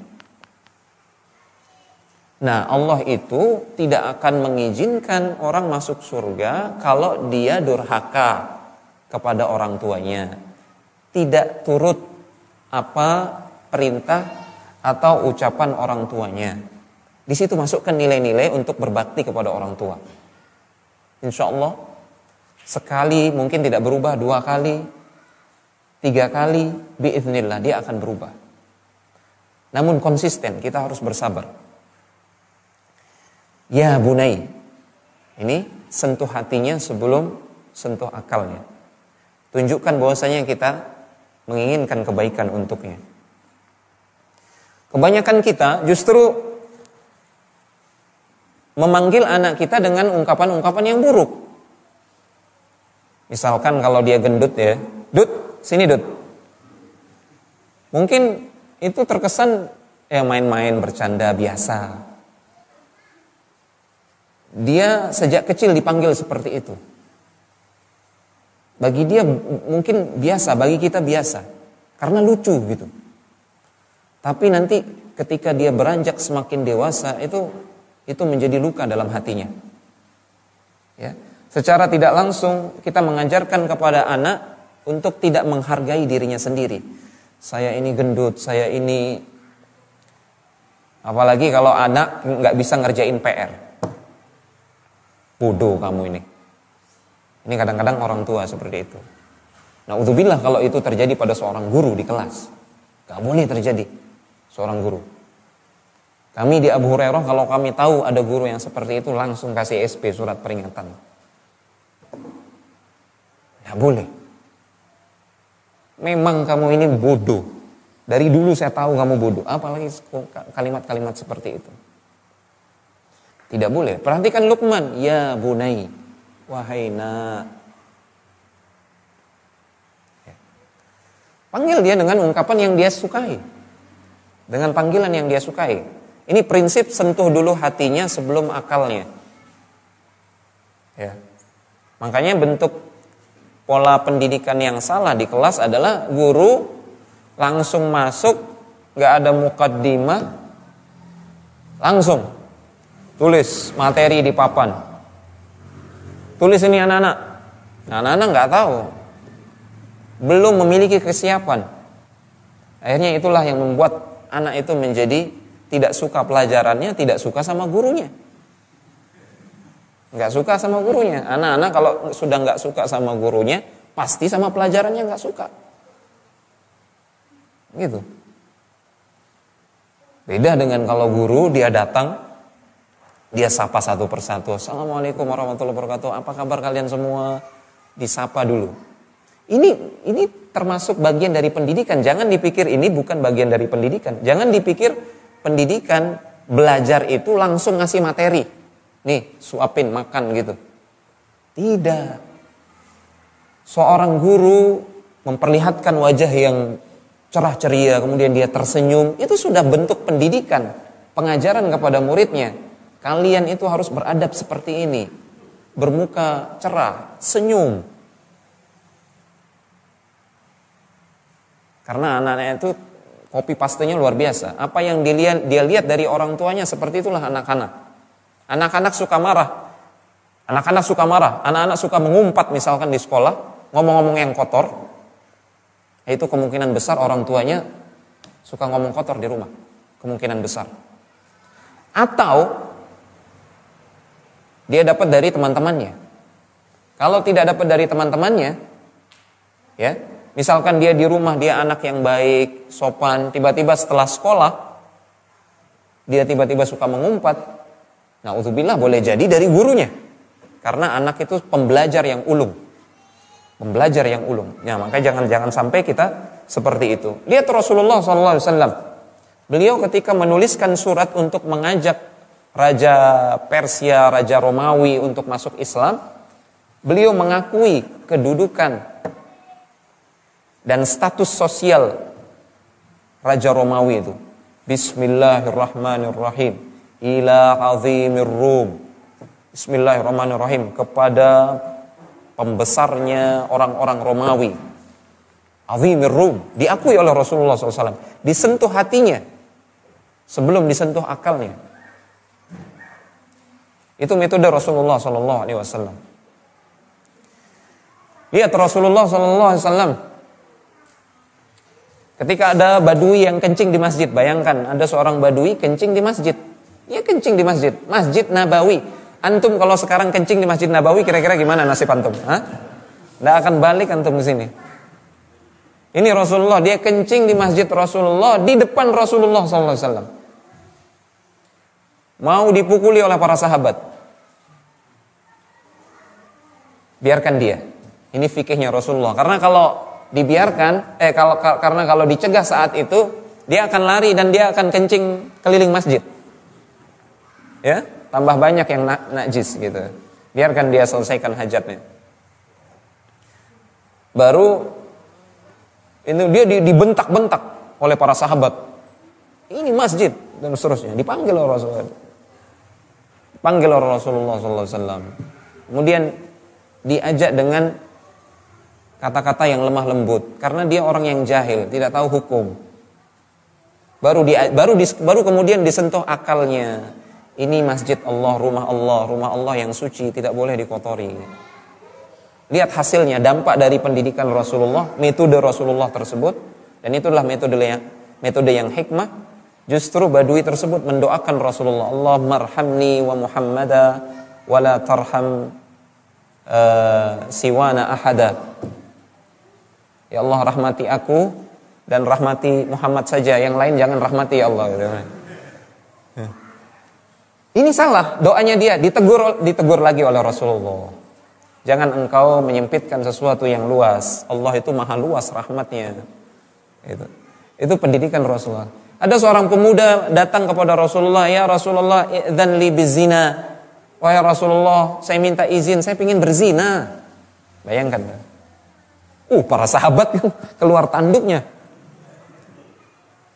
Nah, Allah itu tidak akan mengizinkan orang masuk surga kalau dia durhaka kepada orang tuanya, tidak turut apa perintah atau ucapan orang tuanya. Di situ masukkan nilai-nilai untuk berbakti kepada orang tua. Insya Allah sekali mungkin tidak berubah, 2 kali, 3 kali, biiznillah dia akan berubah. Namun konsisten, kita harus bersabar. Ya bunai, ini sentuh hatinya sebelum sentuh akalnya. Tunjukkan bahwasanya kita menginginkan kebaikan untuknya. Kebanyakan kita justru memanggil anak kita dengan ungkapan-ungkapan yang buruk. Misalkan kalau dia gendut ya, Dut, sini Dut. Mungkin itu terkesan ya main-main, bercanda biasa. Dia sejak kecil dipanggil seperti itu. Bagi dia mungkin biasa, bagi kita biasa. Karena lucu gitu. Tapi nanti ketika dia beranjak semakin dewasa, itu menjadi luka dalam hatinya. Ya. Secara tidak langsung kita mengajarkan kepada anak untuk tidak menghargai dirinya sendiri. Saya ini gendut, saya ini, apalagi kalau anak nggak bisa ngerjain PR. Bodoh kamu ini. Ini kadang-kadang orang tua seperti itu. Na'udzubillah kalau itu terjadi pada seorang guru di kelas. Gak boleh terjadi seorang guru. Kami di Abu Hurairah kalau kami tahu ada guru yang seperti itu langsung kasih SP, surat peringatan. Gak boleh. Memang kamu ini bodoh. Dari dulu saya tahu kamu bodoh. Apalagi kalimat-kalimat seperti itu. Tidak boleh. Perhatikan Luqman. Ya bunai. Wahai nak. Panggil dia dengan ungkapan yang dia sukai. Dengan panggilan yang dia sukai. Ini prinsip sentuh dulu hatinya sebelum akalnya. Ya. Makanya bentuk pola pendidikan yang salah di kelas adalah guru langsung masuk, gak ada mukaddimah, langsung tulis materi di papan. Tulis ini anak-anak. Nah, anak-anak gak tahu, belum memiliki kesiapan. Akhirnya itulah yang membuat anak itu menjadi tidak suka pelajarannya, tidak suka sama gurunya. Nggak suka sama gurunya. Anak-anak kalau sudah nggak suka sama gurunya, pasti sama pelajarannya nggak suka. Gitu. Beda dengan kalau guru dia datang, dia sapa satu persatu. Assalamualaikum warahmatullahi wabarakatuh. Apa kabar kalian semua? Disapa dulu. Ini termasuk bagian dari pendidikan. Jangan dipikir ini bukan bagian dari pendidikan. Jangan dipikir pendidikan belajar itu langsung ngasih materi. Nih, suapin, makan gitu. Tidak. Seorang guru memperlihatkan wajah yang cerah ceria, kemudian dia tersenyum. Itu sudah bentuk pendidikan, pengajaran kepada muridnya. Kalian itu harus beradab seperti ini. Bermuka cerah, senyum. Karena anak-anak itu copy pastenya luar biasa. Apa yang dia lihat dari orang tuanya, seperti itulah anak-anak. Anak-anak suka marah. Anak-anak suka marah. Anak-anak suka mengumpat misalkan di sekolah, ngomong-ngomong yang kotor. Itu kemungkinan besar orang tuanya suka ngomong kotor di rumah. Kemungkinan besar. Atau dia dapat dari teman-temannya. Kalau tidak dapat dari teman-temannya, ya, misalkan dia di rumah, dia anak yang baik, sopan, tiba-tiba setelah sekolah, dia tiba-tiba suka mengumpat. Na'udzubillah boleh jadi dari gurunya. Karena anak itu pembelajar yang ulung. Pembelajar yang ulung. Ya, makanya jangan sampai kita seperti itu. Lihat Rasulullah SAW. Beliau ketika menuliskan surat untuk mengajak Raja Persia, Raja Romawi untuk masuk Islam, beliau mengakui kedudukan dan status sosial Raja Romawi itu. Bismillahirrahmanirrahim. Ila azimir Rum. Bismillahirrahmanirrahim. Kepada pembesarnya orang-orang Romawi. Azimir Rum. Diakui oleh Rasulullah SAW. Disentuh hatinya sebelum disentuh akalnya. Itu metode Rasulullah SAW. Lihat Rasulullah SAW. Ketika ada badui yang kencing di masjid. Bayangkan ada seorang badui kencing di masjid. Ya kencing di masjid. Masjid Nabawi. Antum kalau sekarang kencing di Masjid Nabawi, kira-kira gimana nasib antum? Nggak akan balik antum ke sini. Ini Rasulullah, dia kencing di masjid Rasulullah, di depan Rasulullah SAW. Mau dipukuli oleh para sahabat. Biarkan dia. Ini fikihnya Rasulullah. Karena kalau dibiarkan, karena kalau dicegah saat itu, dia akan lari dan dia akan kencing keliling masjid. Ya, tambah banyak yang najis gitu. Biarkan dia selesaikan hajatnya. Baru ini dia dibentak-bentak oleh para sahabat. Ini masjid dan seterusnya. Dipanggil oleh Rasulullah. Panggil oleh Rasulullah SAW. Kemudian diajak dengan kata-kata yang lemah lembut. Karena dia orang yang jahil, tidak tahu hukum. Baru kemudian disentuh akalnya. Ini masjid Allah, rumah Allah yang suci, tidak boleh dikotori. Lihat hasilnya, dampak dari pendidikan Rasulullah, metode Rasulullah tersebut, dan itulah metode yang hikmah. Justru badui tersebut mendoakan Rasulullah, Allahumma arhamni wa Muhammada wa la tarham siwana ahada. Ya Allah, rahmati aku dan rahmati Muhammad saja, yang lain jangan rahmati ya Allah. Ini salah doanya dia, ditegur lagi oleh Rasulullah. Jangan engkau menyempitkan sesuatu yang luas. Allah itu maha luas rahmatnya. Itu pendidikan Rasulullah. Ada seorang pemuda datang kepada Rasulullah, ya Rasulullah, idzan li bizina. Wahai Rasulullah, saya minta izin, saya ingin berzina. Bayangkan. Para sahabat keluar tanduknya.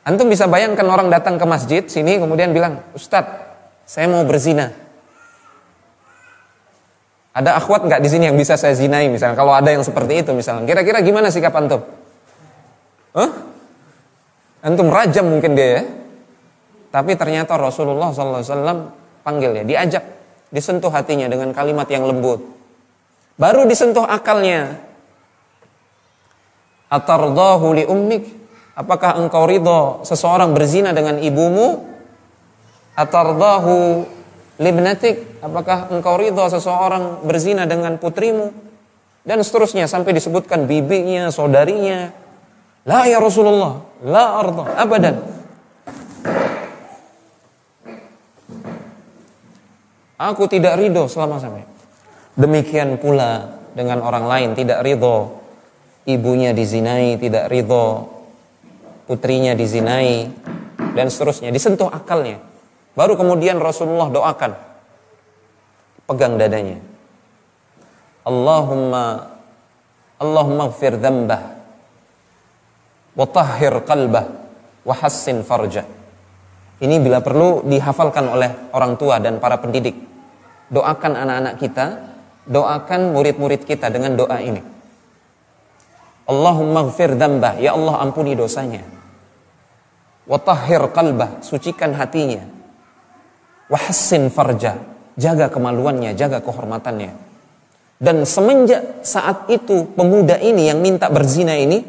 Antum bisa bayangkan orang datang ke masjid sini kemudian bilang, Ustadz, saya mau berzina. Ada akhwat nggak di sini yang bisa saya zinai misalnya? Kalau ada yang seperti itu misalnya, kira-kira gimana sikap antum? Antum rajam mungkin dia ya. Tapi ternyata Rasulullah SAW panggil dia, diajak, disentuh hatinya dengan kalimat yang lembut. Baru disentuh akalnya. Atardahu li ummik? Apakah engkau ridho seseorang berzina dengan ibumu? Atardahu libnatik, apakah engkau ridho seseorang berzina dengan putrimu? Dan seterusnya sampai disebutkan bibinya, saudarinya. La ya Rasulullah, la arda, abadan. Aku tidak ridho selama-lamanya. Demikian pula dengan orang lain, tidak ridho ibunya dizinai, tidak ridho putrinya dizinai, dan seterusnya. Disentuh akalnya. Baru kemudian Rasulullah doakan. Pegang dadanya. Allahumma ighfir dzambah wa tahhir qalbah wa hassin farjah. Ini bila perlu dihafalkan oleh orang tua dan para pendidik. Doakan anak-anak kita, doakan murid-murid kita dengan doa ini. Allahumma ighfir dzambah, ya Allah ampuni dosanya. Wa tahhir qalbah, sucikan hatinya. Wahsin farja, jaga kemaluannya, jaga kehormatannya. Dan semenjak saat itu pemuda ini yang minta berzina ini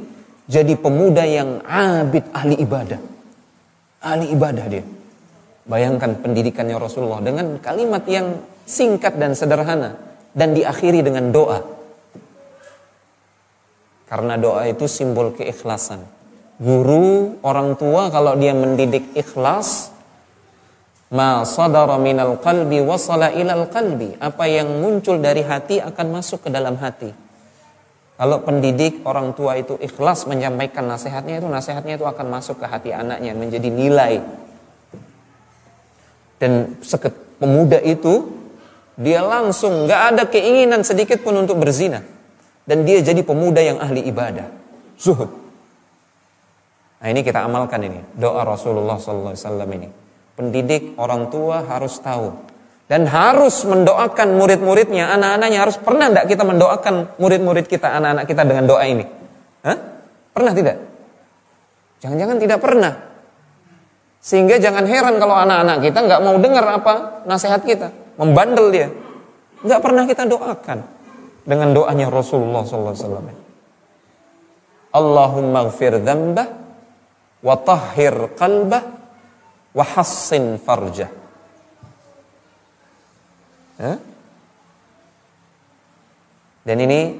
jadi pemuda yang abid, ahli ibadah. Ahli ibadah dia. Bayangkan pendidikannya Rasulullah dengan kalimat yang singkat dan sederhana dan diakhiri dengan doa. Karena doa itu simbol keikhlasan. Guru, orang tua kalau dia mendidik ikhlas, ma sadara minal qalbi wasala ilal qalbi. Apa yang muncul dari hati akan masuk ke dalam hati. Kalau pendidik orang tua itu ikhlas menyampaikan nasihatnya itu akan masuk ke hati anaknya menjadi nilai. Dan pemuda itu dia langsung gak ada keinginan sedikit pun untuk berzina. Dan dia jadi pemuda yang ahli ibadah. Zuhud. Nah ini kita amalkan ini. Doa Rasulullah SAW ini. Pendidik orang tua harus tahu. Dan harus mendoakan murid-muridnya, anak-anaknya. Harus pernah tidak kita mendoakan murid-murid kita, anak-anak kita dengan doa ini? Hah? Pernah tidak? Jangan-jangan tidak pernah. Sehingga jangan heran kalau anak-anak kita nggak mau dengar apa nasihat kita. Membandel dia. Nggak pernah kita doakan. Dengan doanya Rasulullah SAW. Allahumma ghfir dzambah wa tahhir qalbah wa hassin farjah. Dan ini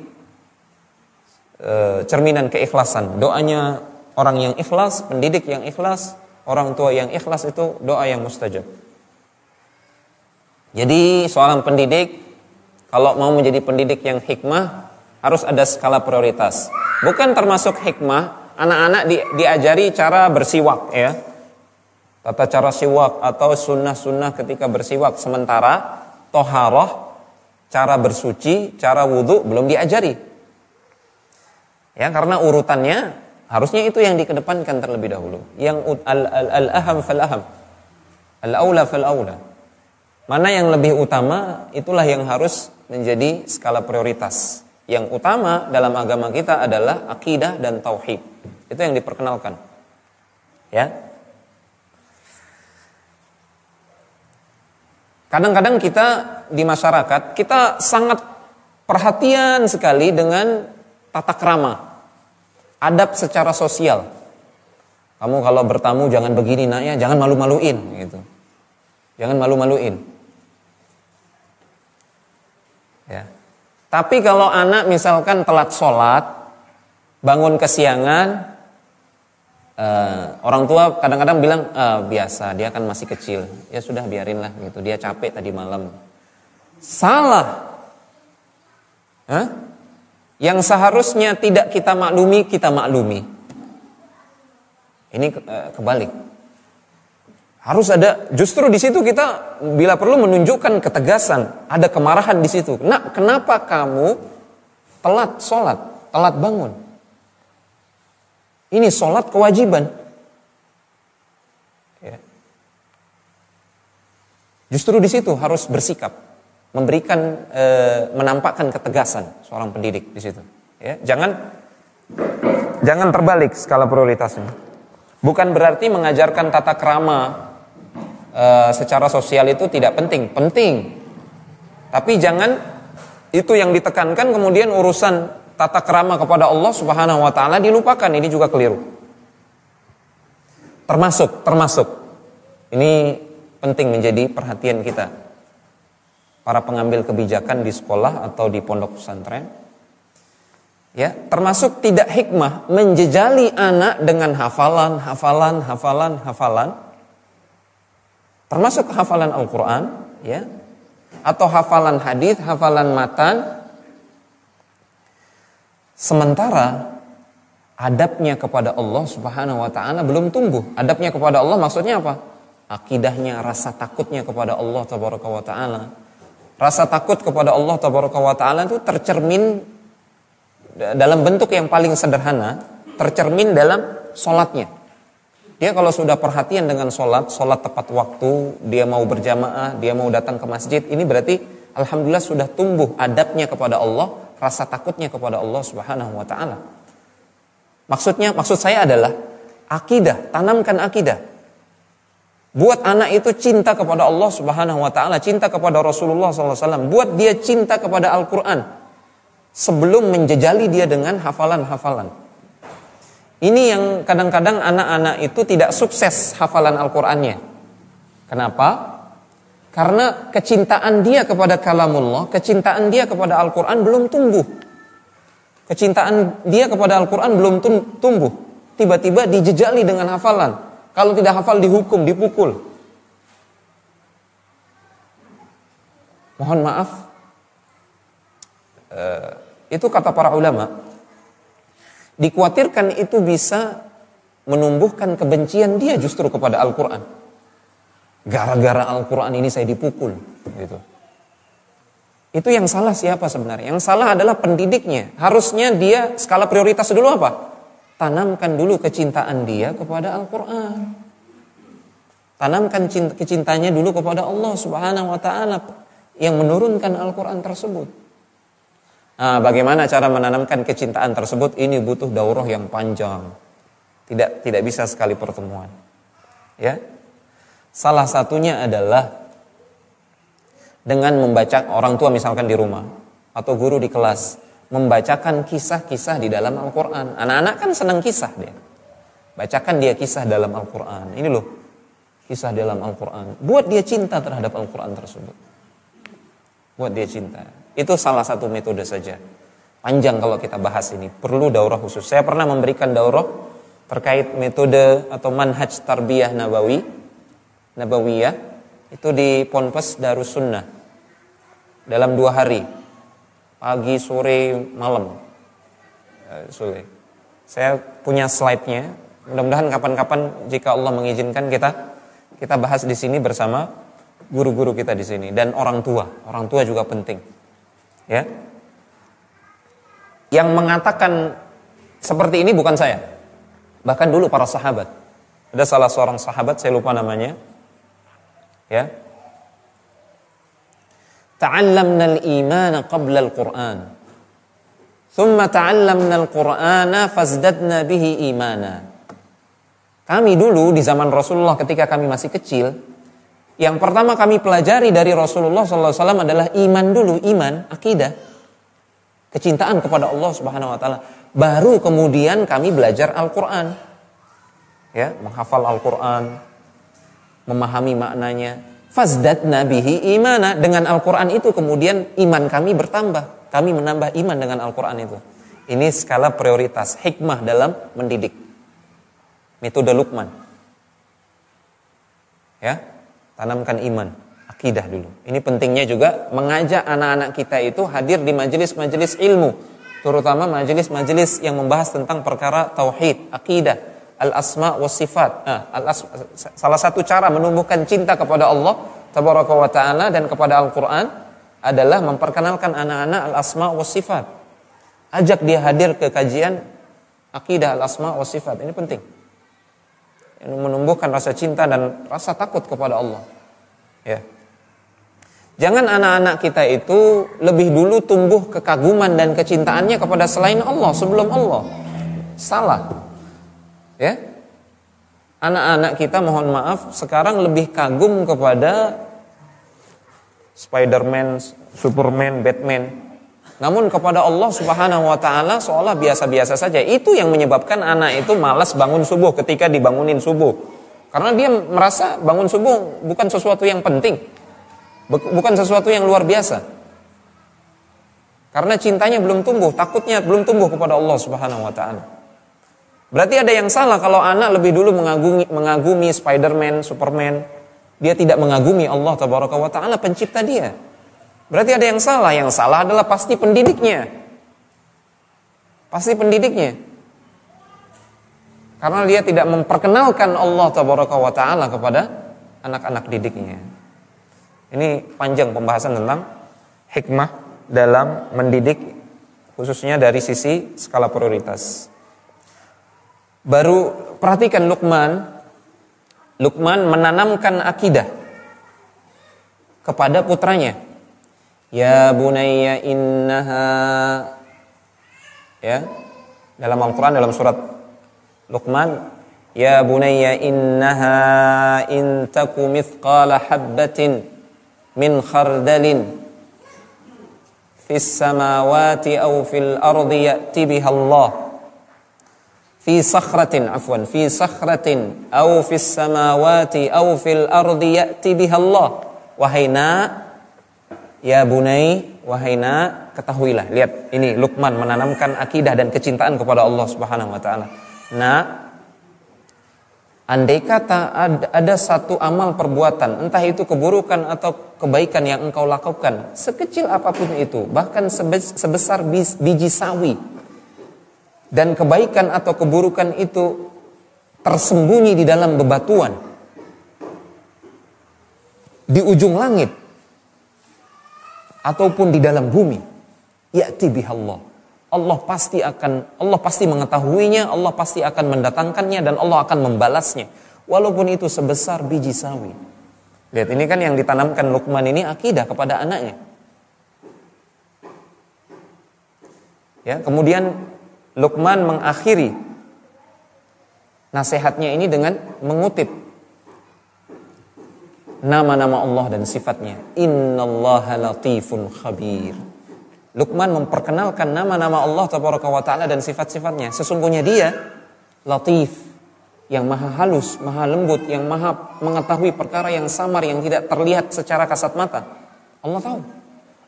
cerminan keikhlasan. Doanya orang yang ikhlas, pendidik yang ikhlas, orang tua yang ikhlas itu doa yang mustajab. Jadi seorang pendidik kalau mau menjadi pendidik yang hikmah harus ada skala prioritas. Bukan termasuk hikmah anak-anak diajari cara bersiwak ya. Tata cara siwak atau sunnah-sunnah ketika bersiwak. Sementara toharoh, cara bersuci, cara wudhu belum diajari. Ya, karena urutannya harusnya itu yang dikedepankan terlebih dahulu. Yang al-aham fal-aham. Al-aula fal-aula. Mana yang lebih utama, itulah yang harus menjadi skala prioritas. Yang utama dalam agama kita adalah akidah dan tauhid. Itu yang diperkenalkan. Ya. Kadang-kadang kita di masyarakat, kita sangat perhatian sekali dengan tata krama, adab secara sosial. Kamu kalau bertamu jangan begini nak ya, jangan malu-maluin gitu. Jangan malu-maluin. Ya. Tapi kalau anak misalkan telat sholat, bangun kesiangan, orang tua kadang-kadang bilang biasa, dia kan masih kecil, ya sudah biarinlah gitu, dia capek tadi malam. Salah. Yang seharusnya tidak kita maklumi, kita maklumi. Ini kebalik. Harus ada, justru di situ kita bila perlu menunjukkan ketegasan, ada kemarahan di situ. Nah, kenapa kamu telat sholat, telat bangun? Ini sholat kewajiban. Ya. Justru di situ harus bersikap, memberikan, menampakkan ketegasan seorang pendidik di situ. Ya. Jangan terbalik skala prioritasnya. Bukan berarti mengajarkan tata krama secara sosial itu tidak penting, penting. Tapi jangan itu yang ditekankan kemudian urusan tata krama kepada Allah Subhanahu wa taala dilupakan, ini juga keliru. Termasuk ini penting menjadi perhatian kita. Para pengambil kebijakan di sekolah atau di pondok pesantren. Ya, termasuk tidak hikmah menjejali anak dengan hafalan. Termasuk hafalan Al-Qur'an, ya. Atau hafalan hadis, hafalan matan. Sementara adabnya kepada Allah Subhanahu wa taala belum tumbuh. Adabnya kepada Allah maksudnya apa? Akidahnya, rasa takutnya kepada Allah Tabaraka wa taala. Rasa takut kepada Allah Tabaraka wa taala itu tercermin dalam bentuk yang paling sederhana, tercermin dalam sholatnya. Dia kalau sudah perhatian dengan sholat tepat waktu, dia mau berjamaah, dia mau datang ke masjid, ini berarti alhamdulillah sudah tumbuh adabnya kepada Allah, rasa takutnya kepada Allah Subhanahu wa taala. Maksud saya adalah akidah, tanamkan akidah. Buat anak itu cinta kepada Allah Subhanahu wa taala, cinta kepada Rasulullah SAW, buat dia cinta kepada Al-Qur'an sebelum menjejali dia dengan hafalan-hafalan. Ini yang kadang-kadang anak-anak itu tidak sukses hafalan Al-Qur'annya. Kenapa? Karena kecintaan dia kepada kalamullah, kecintaan dia kepada Al-Qur'an belum tumbuh. Kecintaan dia kepada Al-Qur'an belum tumbuh. Tiba-tiba dijejali dengan hafalan. Kalau tidak hafal dihukum, dipukul. Mohon maaf. Itu kata para ulama. Dikhawatirkan itu bisa menumbuhkan kebencian dia justru kepada Al-Qur'an. Gara-gara Al-Qur'an ini saya dipukul, gitu. Itu yang salah siapa sebenarnya? Yang salah adalah pendidiknya. Harusnya dia skala prioritas dulu apa? tanamkan dulu kecintaan dia kepada Al-Quran. Tanamkan kecintanya dulu kepada Allah Subhanahu wa ta'ala yang menurunkan Al-Quran tersebut. Nah, bagaimana cara menanamkan kecintaan tersebut? Ini butuh daurah yang panjang. Tidak bisa sekali pertemuan. Ya. Salah satunya adalah dengan membaca, orang tua misalkan di rumah atau guru di kelas membacakan kisah-kisah di dalam Al-Quran. Anak-anak kan senang kisah dia. Bacakan dia kisah dalam Al-Quran. Ini loh, kisah dalam Al-Quran. Buat dia cinta terhadap Al-Quran tersebut. Buat dia cinta. Itu salah satu metode saja. Panjang kalau kita bahas ini. Perlu daurah khusus. Saya pernah memberikan daurah terkait metode atau manhaj tarbiyah nabawiyah. Itu di Ponpes Darus Sunnah. Dalam 2 hari. Pagi, sore, malam. Saya punya slide-nya. Mudah-mudahan kapan-kapan jika Allah mengizinkan kita bahas di sini bersama guru-guru kita di sini dan orang tua juga penting. Ya, yang mengatakan seperti ini bukan saya, bahkan dulu para sahabat. Ada salah seorang sahabat, saya lupa namanya. Ya, ta'allamna al-imana qabla al-Qur'an, thumma ta'allamna al-Qur'ana fazdadna bihi imana. Kami dulu di zaman Rasulullah ketika kami masih kecil, yang pertama kami pelajari dari Rasulullah SAW adalah iman dulu, iman, akidah, kecintaan kepada Allah Subhanahu Wa Taala. Baru kemudian kami belajar Al-Quran, ya, menghafal Al-Quran, memahami maknanya. Fazdadna bihi imana, dengan Al-Quran itu kemudian iman kami bertambah. Kami menambah iman dengan Al-Quran itu. Ini skala prioritas, hikmah dalam mendidik. Metode Luqman. Ya. Tanamkan iman, akidah dulu. Ini pentingnya juga mengajak anak-anak kita itu hadir di majelis-majelis ilmu, terutama majelis-majelis yang membahas tentang perkara tauhid, akidah, al-asma wa sifat. Salah satu cara menumbuhkan cinta kepada Allah tabaraka wa taala dan kepada Al-Qur'an adalah memperkenalkan anak-anak al-asma wa sifat. Ajak dia hadir ke kajian akidah al-asma wa sifat. Ini penting. Menumbuhkan rasa cinta dan rasa takut kepada Allah. Ya. Jangan anak-anak kita itu lebih dulu tumbuh kekaguman dan kecintaannya kepada selain Allah sebelum Allah. Salah. Ya. Anak-anak kita mohon maaf sekarang lebih kagum kepada Spider-Man, Superman, Batman. Namun kepada Allah Subhanahu wa taala seolah biasa-biasa saja. Itu yang menyebabkan anak itu malas bangun subuh ketika dibangunin subuh. Karena dia merasa bangun subuh bukan sesuatu yang penting. Bukan sesuatu yang luar biasa. Karena cintanya belum tumbuh, takutnya belum tumbuh kepada Allah Subhanahu wa taala. Berarti ada yang salah kalau anak lebih dulu mengagumi Spider-Man, Superman. Dia tidak mengagumi Allah Tabaraka wa taala pencipta dia. Berarti ada yang salah. Yang salah adalah pasti pendidiknya. Pasti pendidiknya. Karena dia tidak memperkenalkan Allah Tabaraka wa ta'ala kepada anak-anak didiknya. Ini panjang pembahasan tentang hikmah dalam mendidik, khususnya dari sisi skala prioritas. Baru perhatikan Luqman menanamkan akidah kepada putranya. Ya bunayya innaha, ya, dalam Al-Quran dalam surat Luqman, ya bunayya innaha in taku mithqala habbatin min khardalin fis samawati aw fil ardi ya'ti biha Allah fi sakhratin aw fis samawati aw fil ardi ya'ti biha Allah. Wahai nak, ya bunai, wahai nak, ketahuilah. Lihat, ini Luqman menanamkan akidah dan kecintaan kepada Allah Subhanahu wa taala. Nak, andai kata ada satu amal perbuatan, entah itu keburukan atau kebaikan yang engkau lakukan, sekecil apapun itu, bahkan sebesar biji sawi, dan kebaikan atau keburukan itu tersembunyi di dalam bebatuan, di ujung langit, ataupun di dalam bumi, ya'ti bihallah, Allah pasti mengetahuinya, Allah pasti akan mendatangkannya, dan Allah akan membalasnya. Walaupun itu sebesar biji sawi. Lihat, ini kan yang ditanamkan Luqman ini akidah kepada anaknya. Ya, kemudian Luqman mengakhiri nasihatnya ini dengan mengutip nama-nama Allah dan sifatnya. Innallaha latifun khabir. Luqman memperkenalkan nama-nama Allah Tabaraka wa Ta'ala dan sifat-sifatnya. Sesungguhnya Dia latif, yang maha halus, maha lembut, yang maha mengetahui perkara yang samar, yang tidak terlihat secara kasat mata. Allah tahu.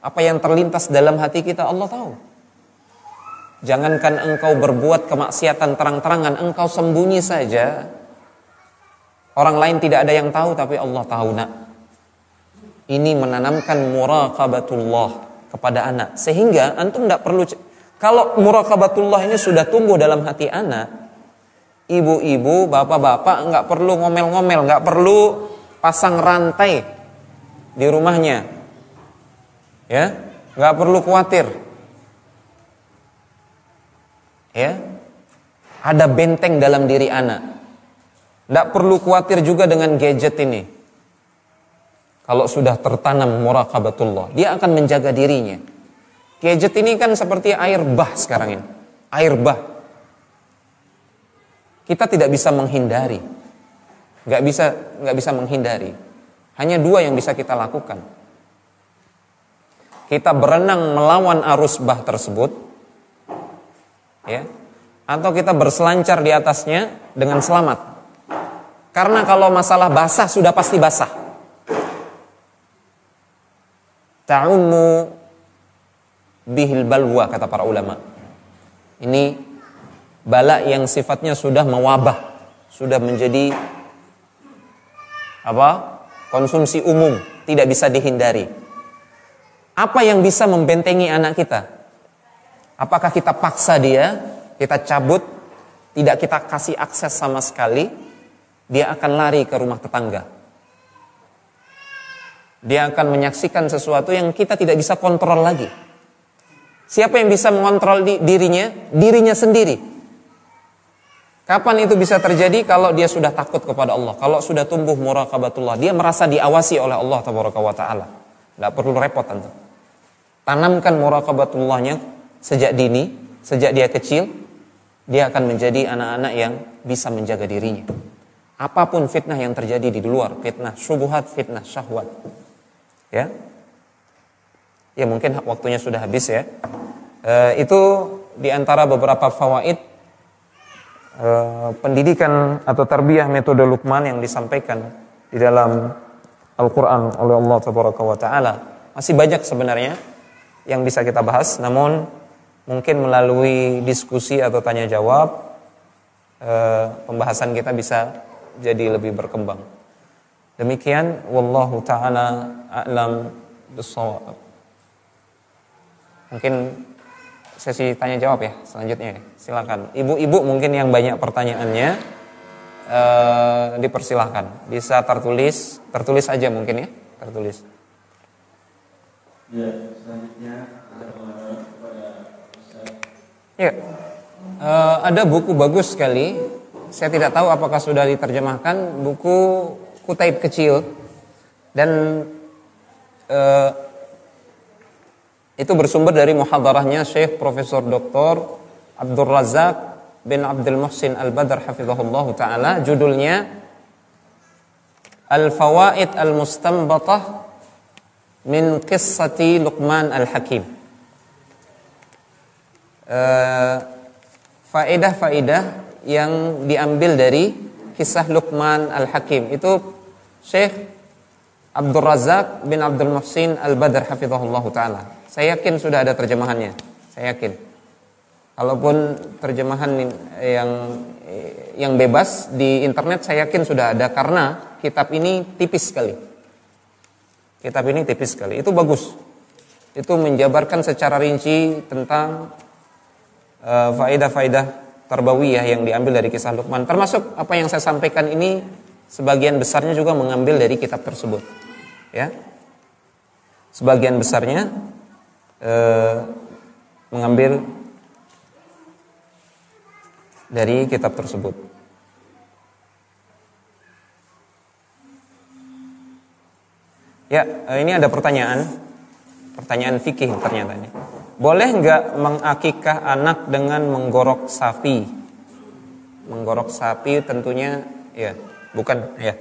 Apa yang terlintas dalam hati kita, Allah tahu. Jangankan engkau berbuat kemaksiatan terang-terangan, engkau sembunyi saja, orang lain tidak ada yang tahu, tapi Allah tahu, nak. Ini menanamkan muraqabatullah kepada anak. Sehingga antum tidak perlu, kalau muraqabatullah ini sudah tumbuh dalam hati anak, ibu-ibu, bapak-bapak nggak perlu ngomel-ngomel, nggak perlu pasang rantai di rumahnya, ya, nggak perlu khawatir, ya, ada benteng dalam diri anak. Nggak perlu khawatir juga dengan gadget ini. Kalau sudah tertanam muraqabatullah, dia akan menjaga dirinya. Gadget ini kan seperti air bah sekarang ini, air bah. Kita tidak bisa menghindari, nggak bisa menghindari. Hanya dua yang bisa kita lakukan. Kita berenang melawan arus bah tersebut, ya, atau kita berselancar di atasnya dengan selamat. Karena kalau masalah basah sudah pasti basah. Ta'ummu bihil balwa, kata para ulama. Ini bala yang sifatnya sudah mewabah, sudah menjadi konsumsi umum, tidak bisa dihindari. Apa yang bisa membentengi anak kita? Apakah kita paksa dia, kita cabut, tidak kita kasih akses sama sekali? Dia akan lari ke rumah tetangga. Dia akan menyaksikan sesuatu yang kita tidak bisa kontrol lagi. Siapa yang bisa mengontrol dirinya? Dirinya sendiri. Kapan itu bisa terjadi? Kalau dia sudah takut kepada Allah, kalau sudah tumbuh muraqabatullah, dia merasa diawasi oleh Allah Tabaraka wa Ta'ala. Tidak perlu repot, tentu. Tanamkan muraqabatullahnya sejak dini, sejak dia kecil, dia akan menjadi anak-anak yang bisa menjaga dirinya. Apapun fitnah yang terjadi di luar, fitnah syubhat, fitnah syahwat, ya mungkin waktunya sudah habis, ya. Itu diantara beberapa fawaid pendidikan atau tarbiyah metode Luqman yang disampaikan di dalam Al-Quran oleh Allah Tabaraka wa Ta'ala. Masih banyak sebenarnya yang bisa kita bahas, namun mungkin melalui diskusi atau tanya jawab pembahasan kita bisa jadi lebih berkembang. Demikian, wallahu ta'ala a'lam bissawab. Mungkin sesi tanya jawab ya selanjutnya, ya. Silakan. Ibu-ibu mungkin yang banyak pertanyaannya, dipersilahkan. Bisa tertulis aja mungkin, ya, tertulis. Ya, selanjutnya Ya, ada buku bagus sekali. Saya tidak tahu apakah sudah diterjemahkan, buku Kutaib kecil, dan itu bersumber dari muhadarahnya Syekh Profesor Dr. Abdul Razak bin Abdul Muhsin Al-Badr hafizahullah ta'ala. Judulnya Al-Fawaid Al-Mustanbatah min Qissati Luqman Al-Hakim. Faedah-faedah yang diambil dari kisah Luqman Al-Hakim. Itu Syekh Abdul Razak bin Abdul Muhsin Al-Badr hafizahullah ta'ala. Saya yakin sudah ada terjemahannya. Saya yakin. Kalaupun terjemahan yang bebas di internet, saya yakin sudah ada, karena kitab ini tipis sekali. Kitab ini tipis sekali. Itu bagus. Itu menjabarkan secara rinci tentang faedah-faedah tarbawiyah yang diambil dari kisah Luqman. Termasuk apa yang saya sampaikan ini, sebagian besarnya juga mengambil dari kitab tersebut, ya. Sebagian besarnya mengambil dari kitab tersebut. Ya, ini ada pertanyaan fikih ternyata ini. Boleh nggak mengakikah anak dengan menggorok sapi? Menggorok sapi tentunya ya, bukan ya.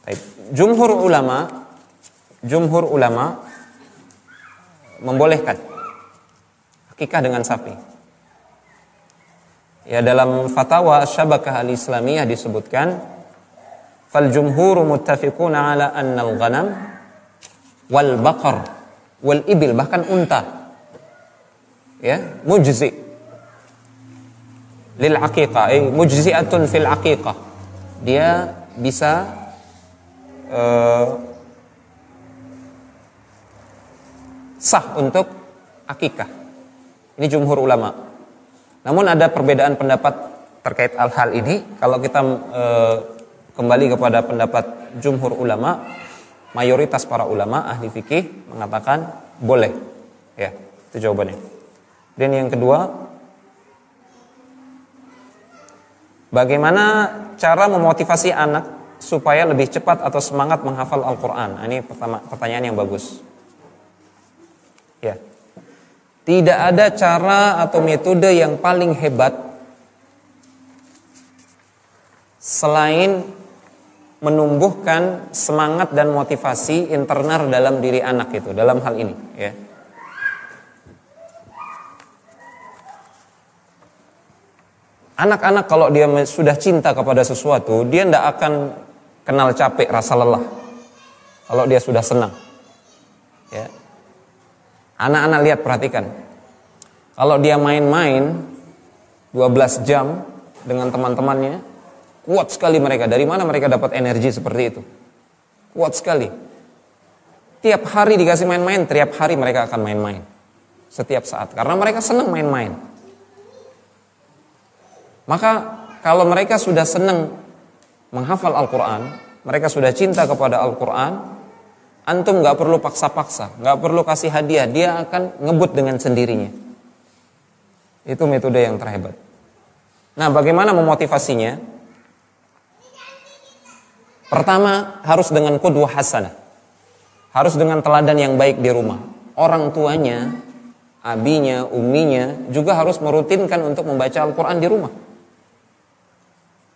Baik. Jumhur ulama membolehkan akikah dengan sapi. Ya, dalam fatwa Syabakah Al-Islamiyah disebutkan, fal jumhur muttafiquna ala anna al-ghanam wal baqar wal ibil, bahkan unta, ya, mujzi lil aqiqah, mujzi'atun fil aqiqah, dia bisa sah untuk akikah. Ini jumhur ulama. Namun ada perbedaan pendapat terkait hal ini. Kalau kita kembali kepada pendapat jumhur ulama, mayoritas para ulama ahli fikih mengatakan boleh. Ya, itu jawabannya. Dan yang kedua, bagaimana cara memotivasi anak supaya lebih cepat atau semangat menghafal Al-Quran? Ini pertanyaan yang bagus. Ya, tidak ada cara atau metode yang paling hebat selain menumbuhkan semangat dan motivasi internal dalam diri anak itu dalam hal ini, ya. Anak-anak kalau dia sudah cinta kepada sesuatu, dia tidak akan kenal capek, rasa lelah. Kalau dia sudah senang, ya. Anak-anak lihat, perhatikan. Kalau dia main-main 12 jam dengan teman-temannya, kuat sekali mereka. Dari mana mereka dapat energi seperti itu? Kuat sekali. Tiap hari dikasih main-main, tiap hari mereka akan main-main. Setiap saat. Karena mereka senang main-main. Maka kalau mereka sudah senang menghafal Al-Quran, mereka sudah cinta kepada Al-Quran, antum gak perlu paksa-paksa, gak perlu kasih hadiah, dia akan ngebut dengan sendirinya. Itu metode yang terhebat. Nah, bagaimana memotivasinya? Pertama, harus dengan qudwah hasanah. Harus dengan teladan yang baik di rumah. Orang tuanya, abinya, umminya juga harus merutinkan untuk membaca Al-Quran di rumah.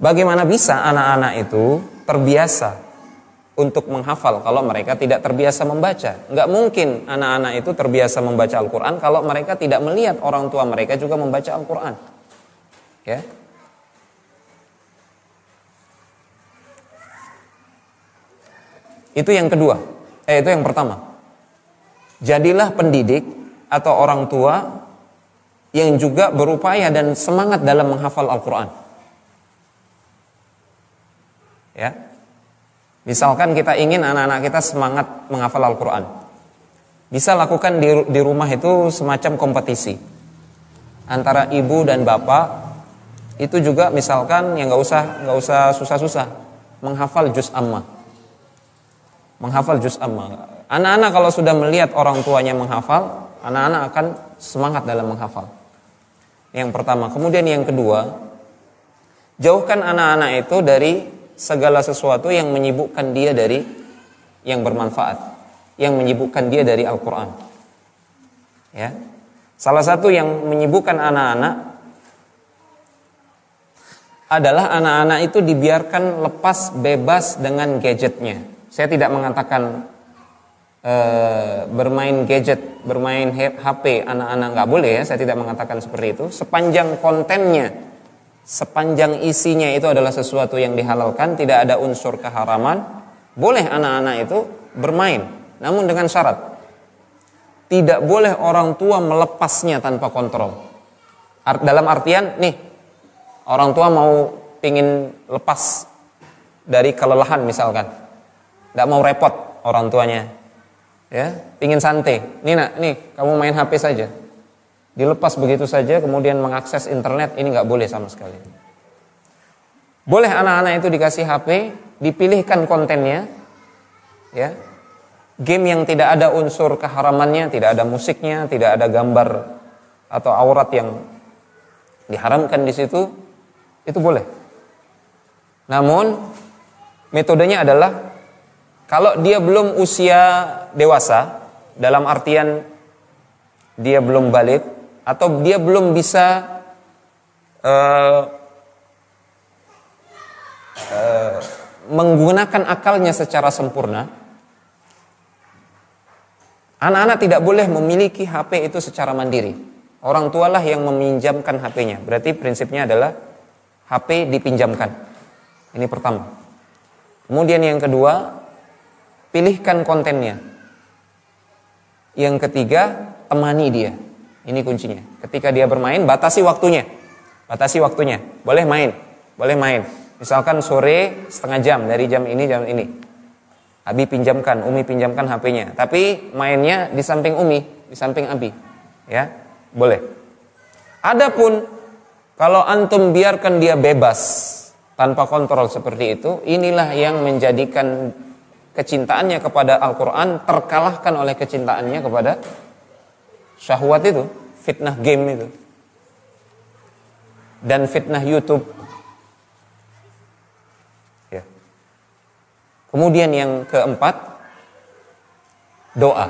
Bagaimana bisa anak-anak itu terbiasa untuk menghafal kalau mereka tidak terbiasa membaca? Nggak mungkin anak-anak itu terbiasa membaca Al-Quran kalau mereka tidak melihat orang tua mereka juga membaca Al-Quran. Ya. Itu yang kedua. Itu yang pertama. Jadilah pendidik atau orang tua yang juga berupaya dan semangat dalam menghafal Al-Quran. Ya. Misalkan kita ingin anak-anak kita semangat menghafal Al-Quran, bisa lakukan di rumah itu semacam kompetisi antara ibu dan bapak. Itu juga misalkan yang nggak usah susah-susah, menghafal juz amma. Menghafal juz amma. Anak-anak kalau sudah melihat orang tuanya menghafal, anak-anak akan semangat dalam menghafal. Yang pertama. Kemudian yang kedua, jauhkan anak-anak itu dari segala sesuatu yang menyibukkan dia dari yang bermanfaat, yang menyibukkan dia dari Al-Quran. Ya. Salah satu yang menyibukkan anak-anak adalah anak-anak itu dibiarkan lepas bebas dengan gadgetnya. Saya tidak mengatakan bermain gadget, bermain HP anak-anak nggak boleh, ya. Saya tidak mengatakan seperti itu. Sepanjang kontennya, sepanjang isinya itu adalah sesuatu yang dihalalkan, tidak ada unsur keharaman, boleh anak-anak itu bermain. Namun dengan syarat, tidak boleh orang tua melepasnya tanpa kontrol. Dalam artian, nih, orang tua mau pingin lepas dari kelelahan misalkan, tidak mau repot orang tuanya, ya, pingin santai. Nih, kamu main HP saja. Dilepas begitu saja, kemudian mengakses internet, ini nggak boleh sama sekali. Boleh anak-anak itu dikasih HP, dipilihkan kontennya, ya, game yang tidak ada unsur keharamannya, tidak ada musiknya, tidak ada gambar atau aurat yang diharamkan di situ, itu boleh. Namun metodenya adalah kalau dia belum usia dewasa, dalam artian dia belum baligh atau dia belum bisa menggunakan akalnya secara sempurna, anak-anak tidak boleh memiliki HP itu secara mandiri. Orang tualah yang meminjamkan HP-nya. Berarti prinsipnya adalah HP dipinjamkan. Ini pertama. Kemudian yang kedua, pilihkan kontennya. Yang ketiga, temani dia. Ini kuncinya. Ketika dia bermain, batasi waktunya. Batasi waktunya. Boleh main. Boleh main. Misalkan sore setengah jam, dari jam ini. Abi pinjamkan, Umi pinjamkan HP-nya. Tapi mainnya di samping Umi, di samping Abi. Ya, boleh. Adapun kalau antum biarkan dia bebas tanpa kontrol seperti itu, inilah yang menjadikan kecintaannya kepada Al-Quran terkalahkan oleh kecintaannya kepada syahwat itu, fitnah game itu, dan fitnah YouTube. Ya. Kemudian yang keempat, doa.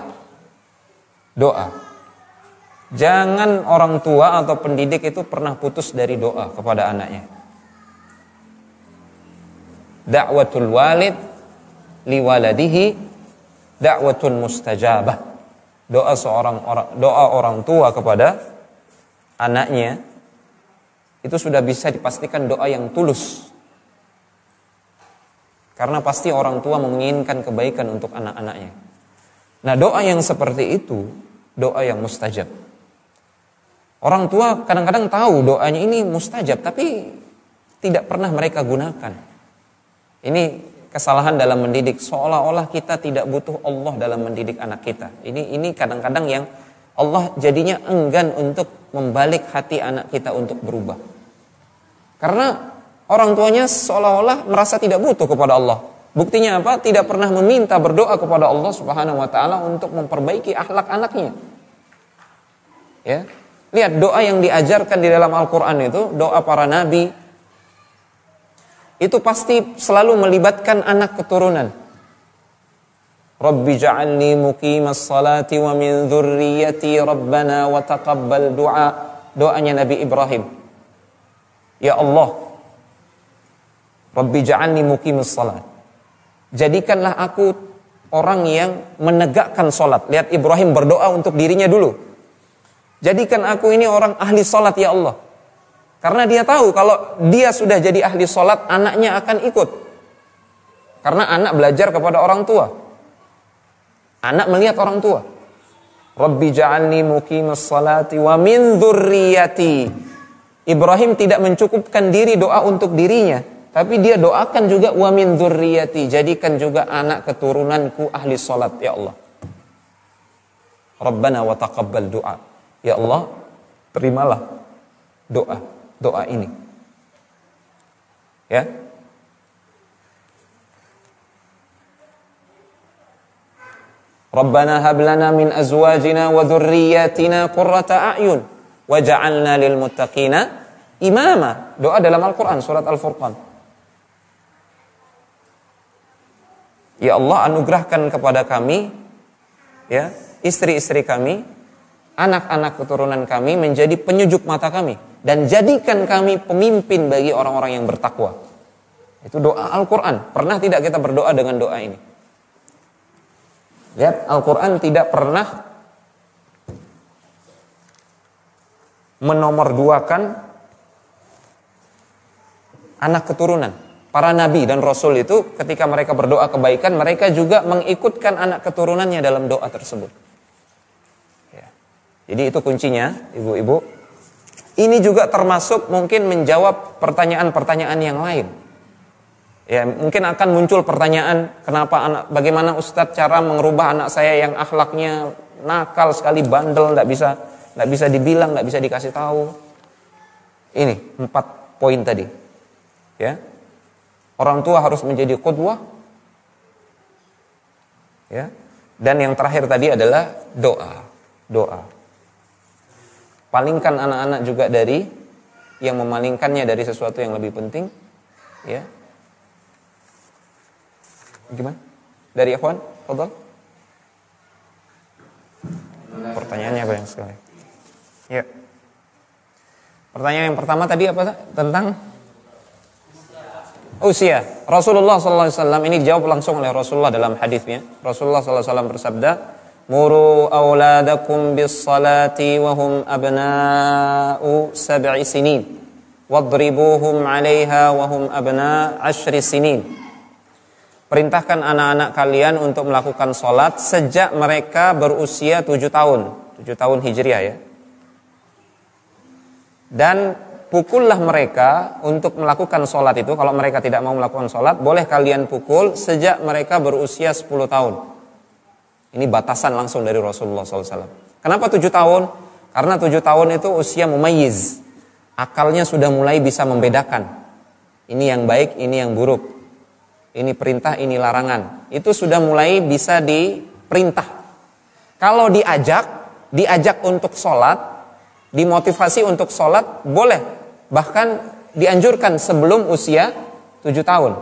Jangan orang tua atau pendidik itu pernah putus dari doa kepada anaknya. Da'watul walid liwaladihi da'watun mustajabah. Doa orang tua kepada anaknya itu sudah bisa dipastikan doa yang tulus. Karena pasti orang tua menginginkan kebaikan untuk anak-anaknya. Nah, doa yang seperti itu doa yang mustajab. Orang tua kadang-kadang tahu doanya ini mustajab, tapi tidak pernah mereka gunakan. Ini kesalahan dalam mendidik, seolah-olah kita tidak butuh Allah dalam mendidik anak kita. Ini kadang-kadang yang Allah jadinya enggan untuk membalik hati anak kita untuk berubah. Karena orang tuanya seolah-olah merasa tidak butuh kepada Allah. Buktinya apa? Tidak pernah meminta berdoa kepada Allah Subhanahu wa taala untuk memperbaiki akhlak anaknya. Ya. Lihat doa yang diajarkan di dalam Al-Qur'an itu, doa para nabi, itu pasti selalu melibatkan anak keturunan. Rabbi ja'alni muqimas salati wa min dzurriyyati rabbana wa taqabbal du'a. Doanya Nabi Ibrahim. Ya Allah, Rabbi ja'alni muqimas salat. Jadikanlah aku orang yang menegakkan salat. Lihat Ibrahim berdoa untuk dirinya dulu. Jadikan aku ini orang ahli salat ya Allah. Karena dia tahu kalau dia sudah jadi ahli salat, anaknya akan ikut. Karena anak belajar kepada orang tua. Anak melihat orang tua. Rabbi ja'alni muqimas salati wa min dzurriyyati. Ibrahim tidak mencukupkan diri doa untuk dirinya, tapi dia doakan juga wa min dzurriyyati, jadikan juga anak keturunanku ahli salat ya Allah. Rabbana wa taqabbal du'a. Ya Allah, terimalah doa ini. Ya. Rabbana hab lana min azwajina wa dhurriyyatina qurrata a'yun waj'alna lil muttaqina imama. Doa dalam Al-Qur'an surat Al-Furqan. Ya Allah, anugerahkan kepada kami ya, istri-istri kami, anak-anak keturunan kami menjadi penyujuk mata kami, dan jadikan kami pemimpin bagi orang-orang yang bertakwa. Itu doa Al-Quran. Pernah tidak kita berdoa dengan doa ini? Lihat, Al-Quran tidak pernah menomorduakan anak keturunan. Para nabi dan rasul itu ketika mereka berdoa kebaikan, mereka juga mengikutkan anak keturunannya dalam doa tersebut. Jadi itu kuncinya, ibu-ibu. Ini juga termasuk mungkin menjawab pertanyaan-pertanyaan yang lain. Ya, mungkin akan muncul pertanyaan, bagaimana Ustadz cara mengubah anak saya yang akhlaknya nakal sekali, bandel, nggak bisa dibilang, nggak bisa dikasih tahu. Ini 4 poin tadi. Ya, orang tua harus menjadi qudwah. Ya, dan yang terakhir tadi adalah doa. palingkan anak-anak juga dari yang memalingkannya dari sesuatu yang lebih penting, ya. Gimana? Dari ikhwan, fadhal. Pertanyaannya banyak sekali. Ya. Pertanyaan yang pertama tadi apa? Tentang usia. Rasulullah SAW ini dijawab langsung oleh Rasulullah dalam hadisnya. Rasulullah SAW bersabda, "Muru auladakum bis salati wa hum abna'u 7 sinin, wadribuhum 'alaiha wa hum abna' 10 sinin." Perintahkan anak-anak kalian untuk melakukan salat sejak mereka berusia 7 tahun. 7 tahun Hijriah ya. Dan pukullah mereka untuk melakukan sholat itu. Kalau mereka tidak mau melakukan sholat, boleh kalian pukul sejak mereka berusia 10 tahun. Ini batasan langsung dari Rasulullah SAW. Kenapa 7 tahun? Karena 7 tahun itu usia mumayyiz. Akalnya sudah mulai bisa membedakan. Ini yang baik, ini yang buruk. Ini perintah, ini larangan. Itu sudah mulai bisa diperintah. Kalau diajak untuk sholat, dimotivasi untuk sholat, boleh. Bahkan dianjurkan sebelum usia 7 tahun.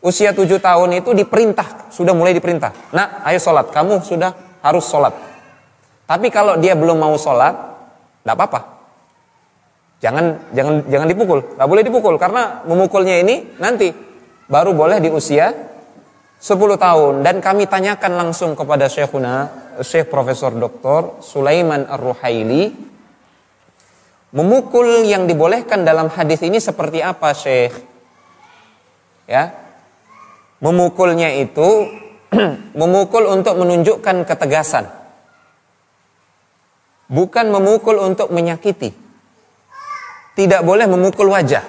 Usia 7 tahun itu diperintah, sudah mulai diperintah. Nah, ayo sholat, kamu sudah harus sholat. Tapi kalau dia belum mau sholat, tidak apa-apa. Jangan dipukul, tidak boleh dipukul. Karena memukulnya ini nanti baru boleh di usia 10 tahun. Dan kami tanyakan langsung kepada Syekhuna, Syekh Profesor Dr. Sulaiman Ar-Ruhaili, memukul yang dibolehkan dalam hadis ini seperti apa, Syekh? Ya. Memukulnya itu memukul untuk menunjukkan ketegasan. Bukan memukul untuk menyakiti. Tidak boleh memukul wajah.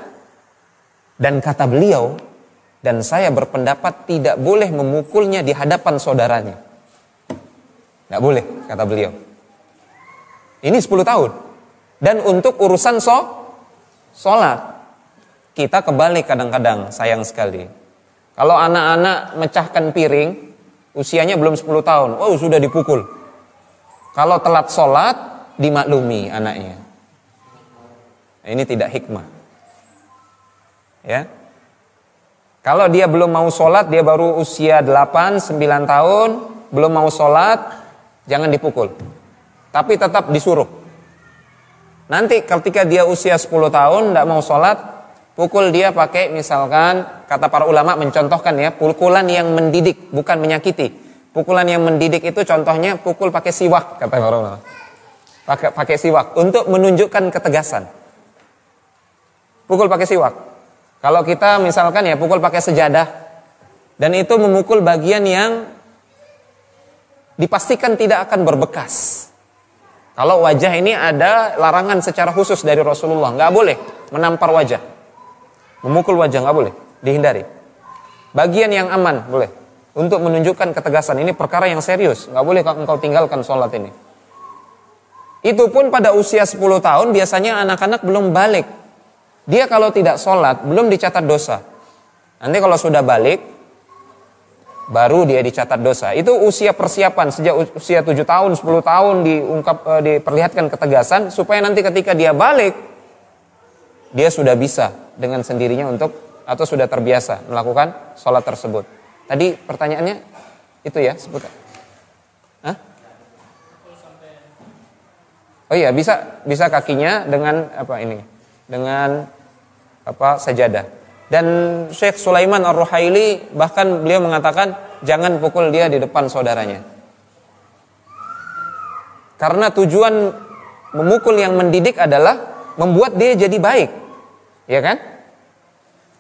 Dan kata beliau, dan saya berpendapat tidak boleh memukulnya di hadapan saudaranya. Tidak boleh, kata beliau. Ini 10 tahun. Dan untuk urusan sholat, kita kebalik kadang-kadang, sayang sekali. Kalau anak-anak mecahkan piring, usianya belum 10 tahun, oh sudah dipukul. Kalau telat sholat, dimaklumi anaknya. Ini tidak hikmah. Ya. Kalau dia belum mau sholat, dia baru usia 8-9 tahun, belum mau sholat, jangan dipukul. Tapi tetap disuruh. Nanti ketika dia usia 10 tahun, tidak mau sholat, pukul dia pakai misalkan, kata para ulama mencontohkan ya, pukulan yang mendidik, bukan menyakiti. Pukulan yang mendidik itu contohnya pukul pakai siwak, kata para ulama. Pakai siwak, untuk menunjukkan ketegasan. Pukul pakai siwak. Kalau kita misalkan ya pukul pakai sejadah, dan itu memukul bagian yang dipastikan tidak akan berbekas. Kalau wajah ini ada larangan secara khusus dari Rasulullah, nggak boleh menampar wajah, memukul wajah nggak boleh, dihindari. Bagian yang aman boleh, untuk menunjukkan ketegasan. Ini perkara yang serius, nggak boleh engkau tinggalkan sholat ini. Itu pun pada usia 10 tahun biasanya anak-anak belum balik. Dia kalau tidak sholat belum dicatat dosa. Nanti kalau sudah balik, baru dia dicatat dosa. Itu usia persiapan, sejak usia 7 tahun, 10 tahun diperlihatkan ketegasan, supaya nanti ketika dia balik, dia sudah bisa dengan sendirinya atau sudah terbiasa melakukan sholat tersebut. Tadi pertanyaannya itu ya, sebut. Hah? Oh iya, bisa kakinya dengan apa ini? Dengan apa sajadah. Dan Syekh Sulaiman Ar-Ruhaili bahkan beliau mengatakan jangan pukul dia di depan saudaranya. Karena tujuan memukul yang mendidik adalah membuat dia jadi baik. Ya kan?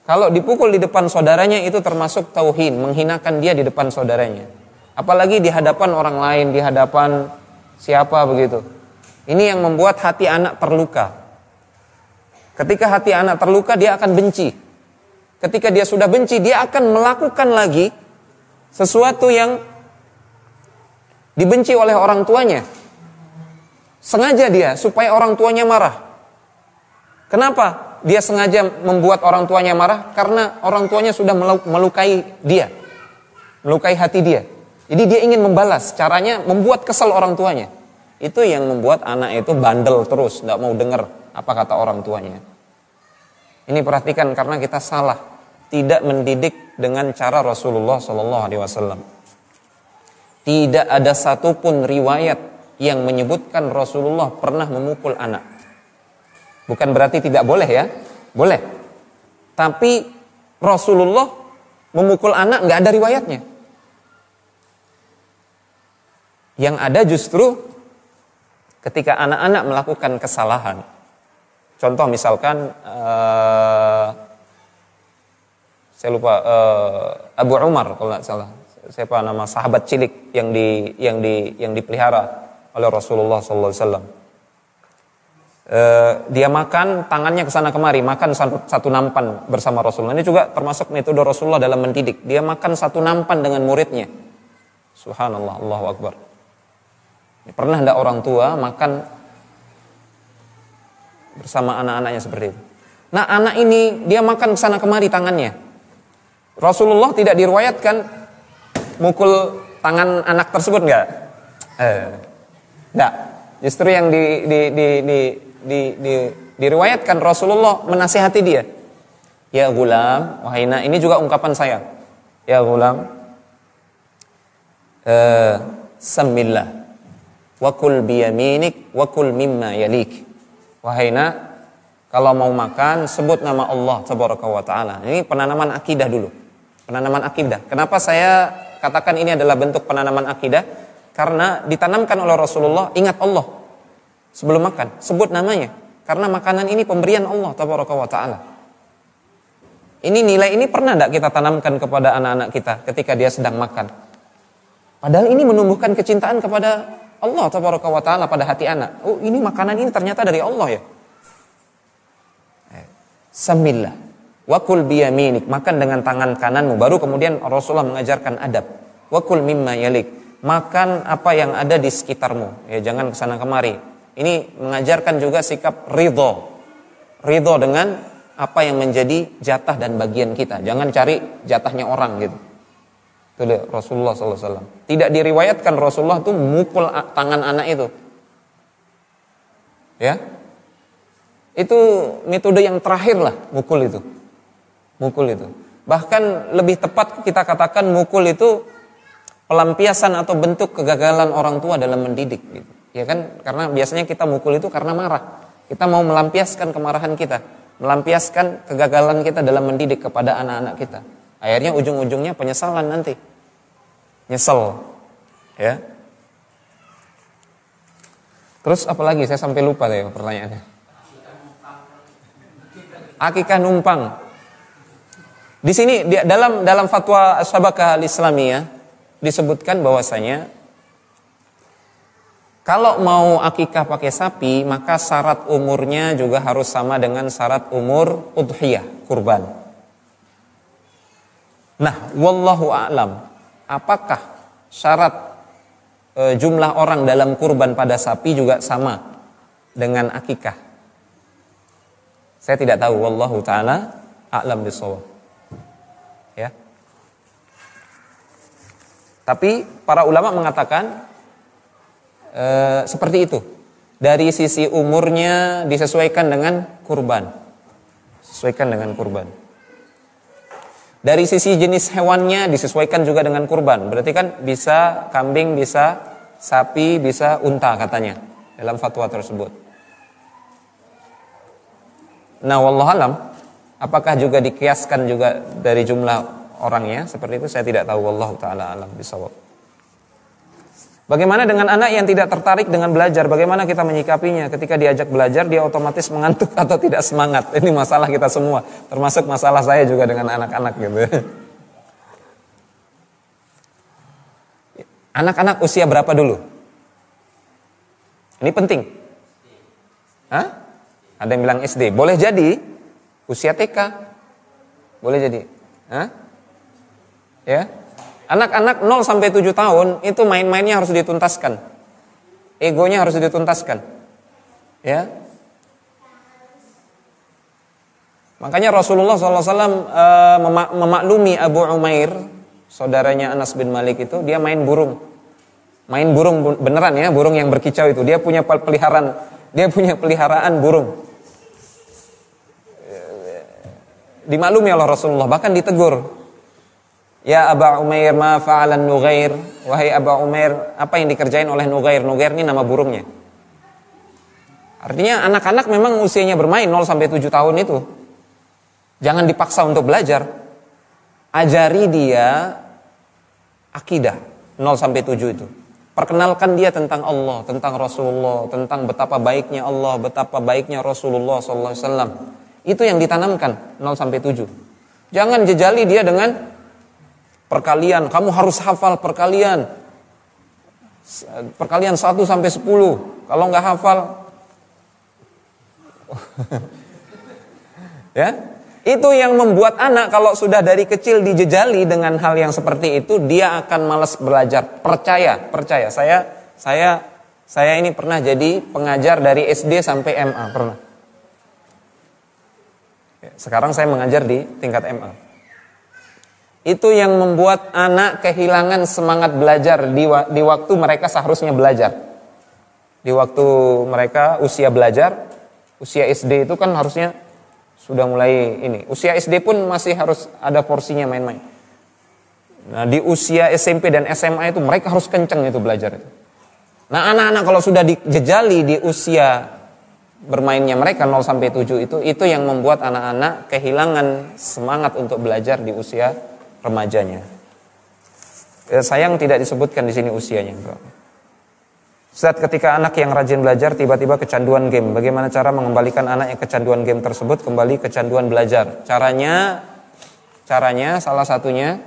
Kalau dipukul di depan saudaranya itu termasuk tauhin, menghinakan dia di depan saudaranya. Apalagi di hadapan orang lain, di hadapan siapa begitu. Ini yang membuat hati anak terluka. Ketika hati anak terluka, dia akan benci. Ketika dia sudah benci, dia akan melakukan lagi sesuatu yang dibenci oleh orang tuanya. Sengaja dia, supaya orang tuanya marah. Kenapa dia sengaja membuat orang tuanya marah? Karena orang tuanya sudah melukai dia. Melukai hati dia. Jadi dia ingin membalas, caranya membuat kesal orang tuanya. itu yang membuat anak itu bandel terus, tidak mau dengar apa kata orang tuanya. Ini perhatikan, karena kita salah, tidak mendidik dengan cara Rasulullah SAW. Tidak ada satupun riwayat yang menyebutkan Rasulullah pernah memukul anak. Bukan berarti tidak boleh ya, boleh. Tapi Rasulullah memukul anak nggak ada riwayatnya. Yang ada justru ketika anak-anak melakukan kesalahan. Contoh misalkan saya lupa Abu Umar kalau nggak salah, siapa nama sahabat cilik yang dipelihara oleh Rasulullah SAW. Dia makan, tangannya kesana kemari, makan satu nampan bersama Rasulullah. Ini juga termasuk metode Rasulullah dalam mendidik. Dia makan satu nampan dengan muridnya. Subhanallah, Allahu Akbar. Pernah tidak orang tua makan bersama anak-anaknya seperti itu? Nah, anak ini dia makan kesana kemari tangannya. Rasulullah tidak diriwayatkan mukul tangan anak tersebut enggak? Enggak. Justru yang diriwayatkan Rasulullah menasihati dia. Ya gulam, wahai nak, ini juga ungkapan saya. Ya gulam, samillah, wa kul biyaminik, wa kul mimma yalik. Wahai nak, kalau mau makan sebut nama Allah tabaraka wa taala. Ini penanaman akidah dulu. Penanaman akidah. Kenapa saya katakan ini adalah bentuk penanaman akidah? Karena ditanamkan oleh Rasulullah, ingat Allah sebelum makan, sebut namanya. Karena makanan ini pemberian Allah tabaraka wa taala. Ini nilai ini pernah tidak kita tanamkan kepada anak-anak kita ketika dia sedang makan? Padahal ini menumbuhkan kecintaan kepada Allah tabaraka wa taala pada hati anak. Oh, ini makanan ini ternyata dari Allah ya. Samillah wa kul biyaminik, makan dengan tangan kananmu. Baru kemudian Rasulullah mengajarkan adab. Wa kul mimma yalik, makan apa yang ada di sekitarmu. Ya, jangan kesana kemari. Ini mengajarkan juga sikap ridho. Ridho dengan apa yang menjadi jatah dan bagian kita. Jangan cari jatahnya orang gitu. Itu Rasulullah SAW. Tidak diriwayatkan Rasulullah itu mukul tangan anak itu. Ya, itu metode yang terakhir lah, mukul itu. Mukul itu. Bahkan lebih tepat kita katakan mukul itu pelampiasan atau bentuk kegagalan orang tua dalam mendidik gitu. Ya kan, karena biasanya kita mukul itu karena marah. Kita mau melampiaskan kemarahan kita, melampiaskan kegagalan kita dalam mendidik kepada anak-anak kita. Akhirnya ujung-ujungnya penyesalan nanti. Nyesel. Ya. Terus apalagi saya sampai lupa deh pertanyaannya. Akikah numpang. Di sini dalam fatwa Syabakah Al-Islamiyah disebutkan bahwasanya kalau mau akikah pakai sapi, maka syarat umurnya juga harus sama dengan syarat umur udhiyah, kurban. Nah, wallahu a'lam, apakah syarat jumlah orang dalam kurban pada sapi juga sama dengan akikah? Saya tidak tahu, wallahu ta'ala a'lam bishawab. Ya. Tapi para ulama mengatakan seperti itu. Dari sisi umurnya disesuaikan dengan kurban. Sesuaikan dengan kurban. Dari sisi jenis hewannya disesuaikan juga dengan kurban. Berarti kan bisa kambing, bisa sapi, bisa unta katanya dalam fatwa tersebut. Nah, wallahualam, apakah juga dikiaskan juga dari jumlah orangnya seperti itu, saya tidak tahu. Wallahu taala alam bisawab. Bagaimana dengan anak yang tidak tertarik dengan belajar? Bagaimana kita menyikapinya? Ketika diajak belajar, dia otomatis mengantuk atau tidak semangat? Ini masalah kita semua, termasuk masalah saya juga dengan anak-anak gitu. Anak-anak usia berapa dulu? Ini penting. Hah? Ada yang bilang SD. Boleh jadi usia TK. Boleh jadi. Hah? Ya. Anak-anak 0 sampai 7 tahun itu main-mainnya harus dituntaskan. Egonya harus dituntaskan. Ya. Makanya Rasulullah SAW memaklumi Abu Umair, saudaranya Anas bin Malik itu, dia main burung. Main burung beneran ya, burung yang berkicau itu. Dia punya peliharaan burung. Dimaklumi oleh Rasulullah, bahkan ditegur. Ya Aba Umair, ma fa'alan Nughair. Wahai Aba Umair, apa yang dikerjain oleh Nughair? Nughair ini nama burungnya. Artinya anak-anak memang usianya bermain 0 sampai 7 tahun itu. Jangan dipaksa untuk belajar. Ajari dia akidah 0 sampai 7 itu. Perkenalkan dia tentang Allah, tentang Rasulullah, tentang betapa baiknya Allah, betapa baiknya Rasulullah sallallahu alaihi wasallam. Itu yang ditanamkan 0 sampai 7. Jangan jejali dia dengan perkalian. Kamu harus hafal perkalian. Perkalian 1 sampai 10. Kalau nggak hafal ya, itu yang membuat anak kalau sudah dari kecil dijejali dengan hal yang seperti itu, dia akan malas belajar. Percaya. Saya ini pernah jadi pengajar dari SD sampai MA, pernah. Sekarang saya mengajar di tingkat MA. Itu yang membuat anak kehilangan semangat belajar di waktu mereka seharusnya belajar. Di waktu mereka usia belajar, usia SD itu kan harusnya sudah mulai ini. Usia SD pun masih harus ada porsinya main-main. Nah, di usia SMP dan SMA itu mereka harus kenceng itu belajar itu. Nah, anak-anak kalau sudah dijejali di usia bermainnya mereka 0 sampai 7 itu yang membuat anak-anak kehilangan semangat untuk belajar di usia remajanya. Sayang tidak disebutkan di sini usianya, bro. Ustaz, ketika anak yang rajin belajar tiba-tiba kecanduan game, bagaimana cara mengembalikan anak yang kecanduan game tersebut kembali kecanduan belajar? Caranya salah satunya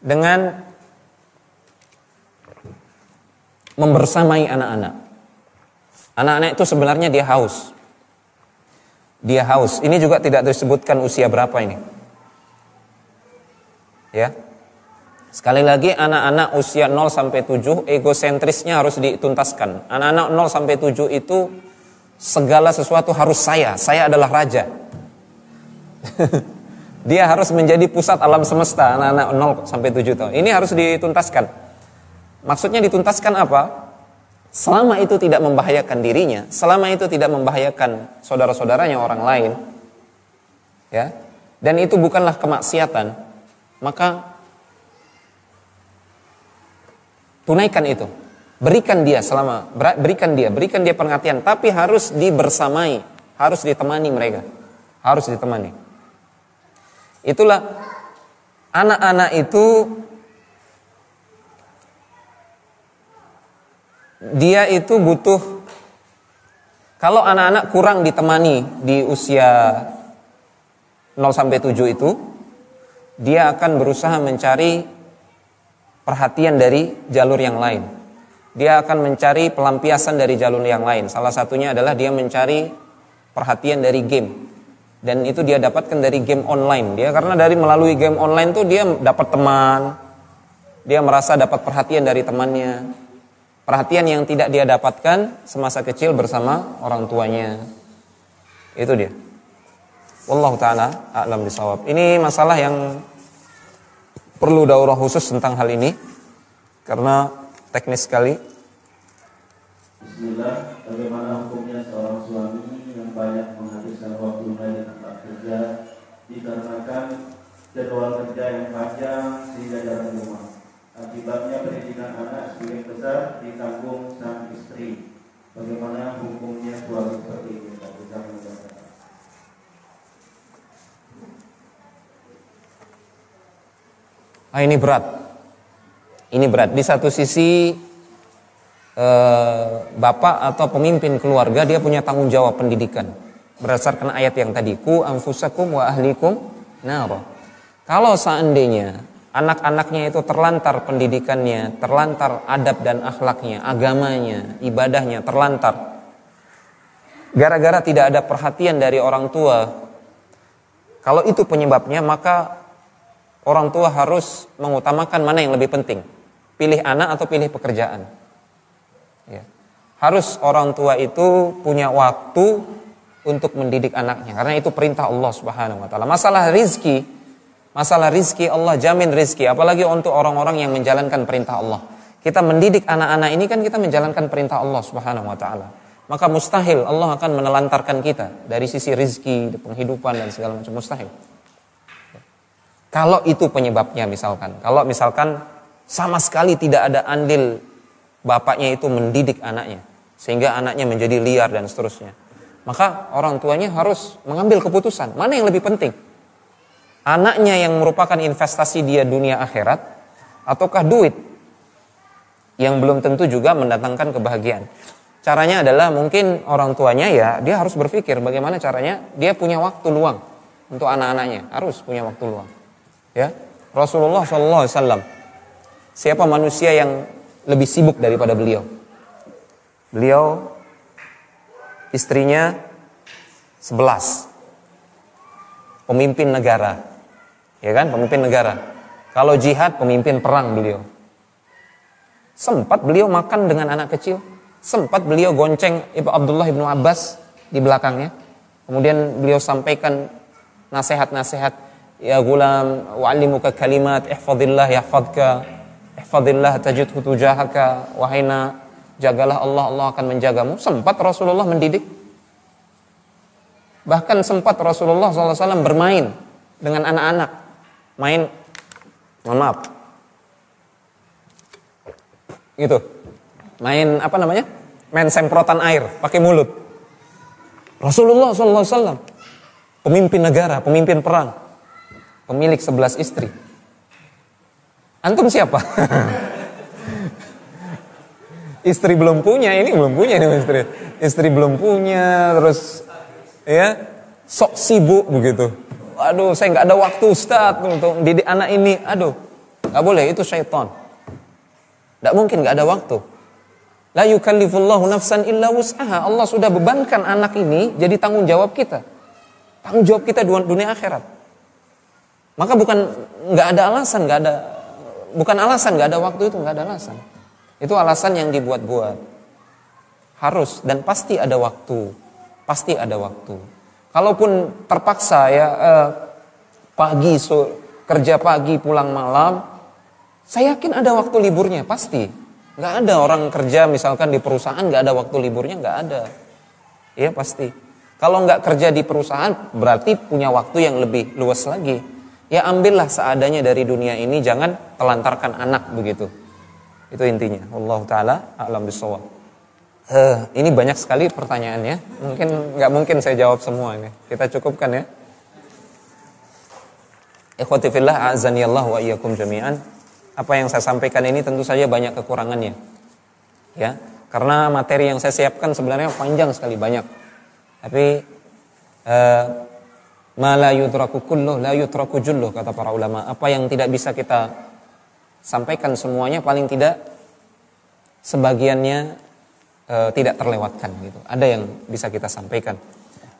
dengan membersamai anak-anak. Anak-anak itu sebenarnya dia haus. Ini juga tidak disebutkan usia berapa ini. Ya. Sekali lagi, anak-anak usia 0 sampai 7 egosentrisnya harus dituntaskan. Anak-anak 0 sampai 7 itu segala sesuatu harus saya adalah raja. Dia harus menjadi pusat alam semesta, anak-anak 0 sampai 7 tahun. Ini harus dituntaskan. Maksudnya dituntaskan apa? Selama itu tidak membahayakan dirinya, selama itu tidak membahayakan saudara-saudaranya orang lain, ya, dan itu bukanlah kemaksiatan, maka tunaikan itu. Berikan dia perhatian, tapi harus dibersamai, harus ditemani mereka. Harus ditemani. Itulah anak-anak itu dia itu butuh, kalau anak-anak kurang ditemani di usia 0 sampai 7 itu, dia akan berusaha mencari perhatian dari jalur yang lain. Dia akan mencari pelampiasan dari jalur yang lain. Salah satunya adalah dia mencari perhatian dari game. Dan itu dia dapatkan dari game online. Dia karena melalui game online tuh dia dapat teman. Dia merasa dapat perhatian dari temannya. Perhatian yang tidak dia dapatkan semasa kecil bersama orang tuanya. Itu dia. Wallahu ta'ala a'lam bishawab. Ini masalah yang perlu daurah khusus tentang hal ini karena teknis sekali. Bismillah, bagaimana hukumnya seorang suami yang banyak menghabiskan waktunya di tempat kerja dikarenakan jadwal kerja yang panjang sehingga jarang di rumah. Akibatnya pendidikan anak sebagian besar ditanggung sang istri. Bagaimana hukumnya suami seperti ini? Ini berat. Di satu sisi bapak atau pemimpin keluarga dia punya tanggung jawab pendidikan berdasarkan ayat yang tadi, ku anfusakum wa ahlikum nar. Kalau seandainya anak-anaknya itu terlantar pendidikannya, terlantar adab dan akhlaknya, agamanya, ibadahnya terlantar, gara-gara tidak ada perhatian dari orang tua, kalau itu penyebabnya, maka orang tua harus mengutamakan mana yang lebih penting. Pilih anak atau pilih pekerjaan. Ya. Harus orang tua itu punya waktu untuk mendidik anaknya. Karena itu perintah Allah Subhanahu wa ta'ala. Masalah rizki Allah jamin rizki. Apalagi untuk orang-orang yang menjalankan perintah Allah. kita mendidik anak-anak ini kan kita menjalankan perintah Allah Subhanahu wa taala. Maka mustahil Allah akan menelantarkan kita dari sisi rizki, penghidupan dan segala macam, mustahil. Kalau itu penyebabnya misalkan, kalau misalkan sama sekali tidak ada andil bapaknya itu mendidik anaknya sehingga anaknya menjadi liar dan seterusnya, maka orang tuanya harus mengambil keputusan mana yang lebih penting. Anaknya yang merupakan investasi dia dunia akhirat ataukah duit yang belum tentu juga mendatangkan kebahagiaan. Caranya adalah mungkin orang tuanya ya dia harus berpikir bagaimana caranya dia punya waktu luang untuk anak-anaknya, harus punya waktu luang. Ya, Rasulullah SAW, siapa manusia yang lebih sibuk daripada beliau? Beliau istrinya 11, pemimpin negara, ya kan, pemimpin negara. Kalau jihad, pemimpin perang beliau. Sempat beliau makan dengan anak kecil, sempat beliau gonceng Abdullah ibnu Abbas di belakangnya. Kemudian beliau sampaikan nasihat-nasihat. Ya gulam, wa'allimuka kalimat, ihfadillah yahfadka, ihfadillah tajidhu tujahaka, wahai jagalah Allah, Allah akan menjagamu. Sempat Rasulullah mendidik. Bahkan sempat Rasulullah SAW bermain dengan anak-anak. Main, mohon maaf, gitu. Main apa namanya? Main semprotan air, pakai mulut. Rasulullah SAW, pemimpin negara, pemimpin perang, pemilik 11 istri. Antum siapa? Istri belum punya, ini belum punya nih istri. Istri belum punya, terus ya sok sibuk begitu. Aduh, saya nggak ada waktu Ustaz untuk didik anak ini. Aduh, nggak boleh, itu syaitan. Nggak mungkin nggak ada waktu. La yukallifullahu nafsan illa wus'aha. Allah sudah bebankan anak ini jadi tanggung jawab kita. Tanggung jawab kita dunia akhirat. Maka nggak ada alasan, bukan alasan nggak ada waktu, itu nggak ada alasan. Itu alasan yang dibuat-buat. Harus dan pasti ada waktu, pasti ada waktu. Kalaupun terpaksa ya kerja pagi pulang malam, saya yakin ada waktu liburnya pasti. Nggak ada orang kerja misalkan di perusahaan nggak ada waktu liburnya, nggak ada. Ya pasti. Kalau nggak kerja di perusahaan berarti punya waktu yang lebih luas lagi. Ya ambillah seadanya dari dunia ini, jangan telantarkan anak begitu. Itu intinya. Wallahu taala a'lam bishawab. Ini banyak sekali pertanyaannya. Nggak mungkin saya jawab semua ini. Kita cukupkan ya. Ikhwati fillah, a'azani Allah wa iyyakum jami'an. Apa yang saya sampaikan ini tentu saja banyak kekurangannya. Ya, karena materi yang saya siapkan sebenarnya panjang sekali, banyak. Tapi ma la yudraku kulluh la yutraku julluh, kata para ulama. Apa yang tidak bisa kita sampaikan semuanya, paling tidak sebagiannya tidak terlewatkan gitu. Ada yang bisa kita sampaikan.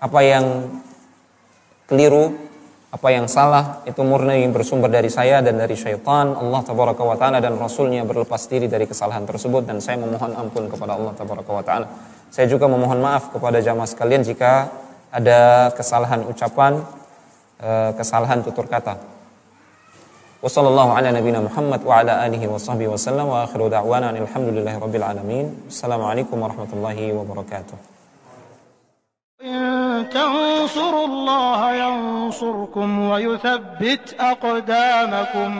Apa yang keliru, apa yang salah, itu murni bersumber dari saya dan dari syaitan. Allah tabaraka wa ta'ala dan Rasulnya berlepas diri dari kesalahan tersebut, dan saya memohon ampun kepada Allah tabaraka wa ta'ala. Saya juga memohon maaf kepada jamaah sekalian jika ada kesalahan ucapan, kesalahan tutur kata. Wassallallahu ala nabiyina Muhammad wa ala alihi wa sahbihi wa sallam, wa akhiru da'wana alhamdulillahi rabbil alamin. Assalamualaikum warahmatullahi wabarakatuh. إن تنصروا الله ينصركم ويثبت أقدامكم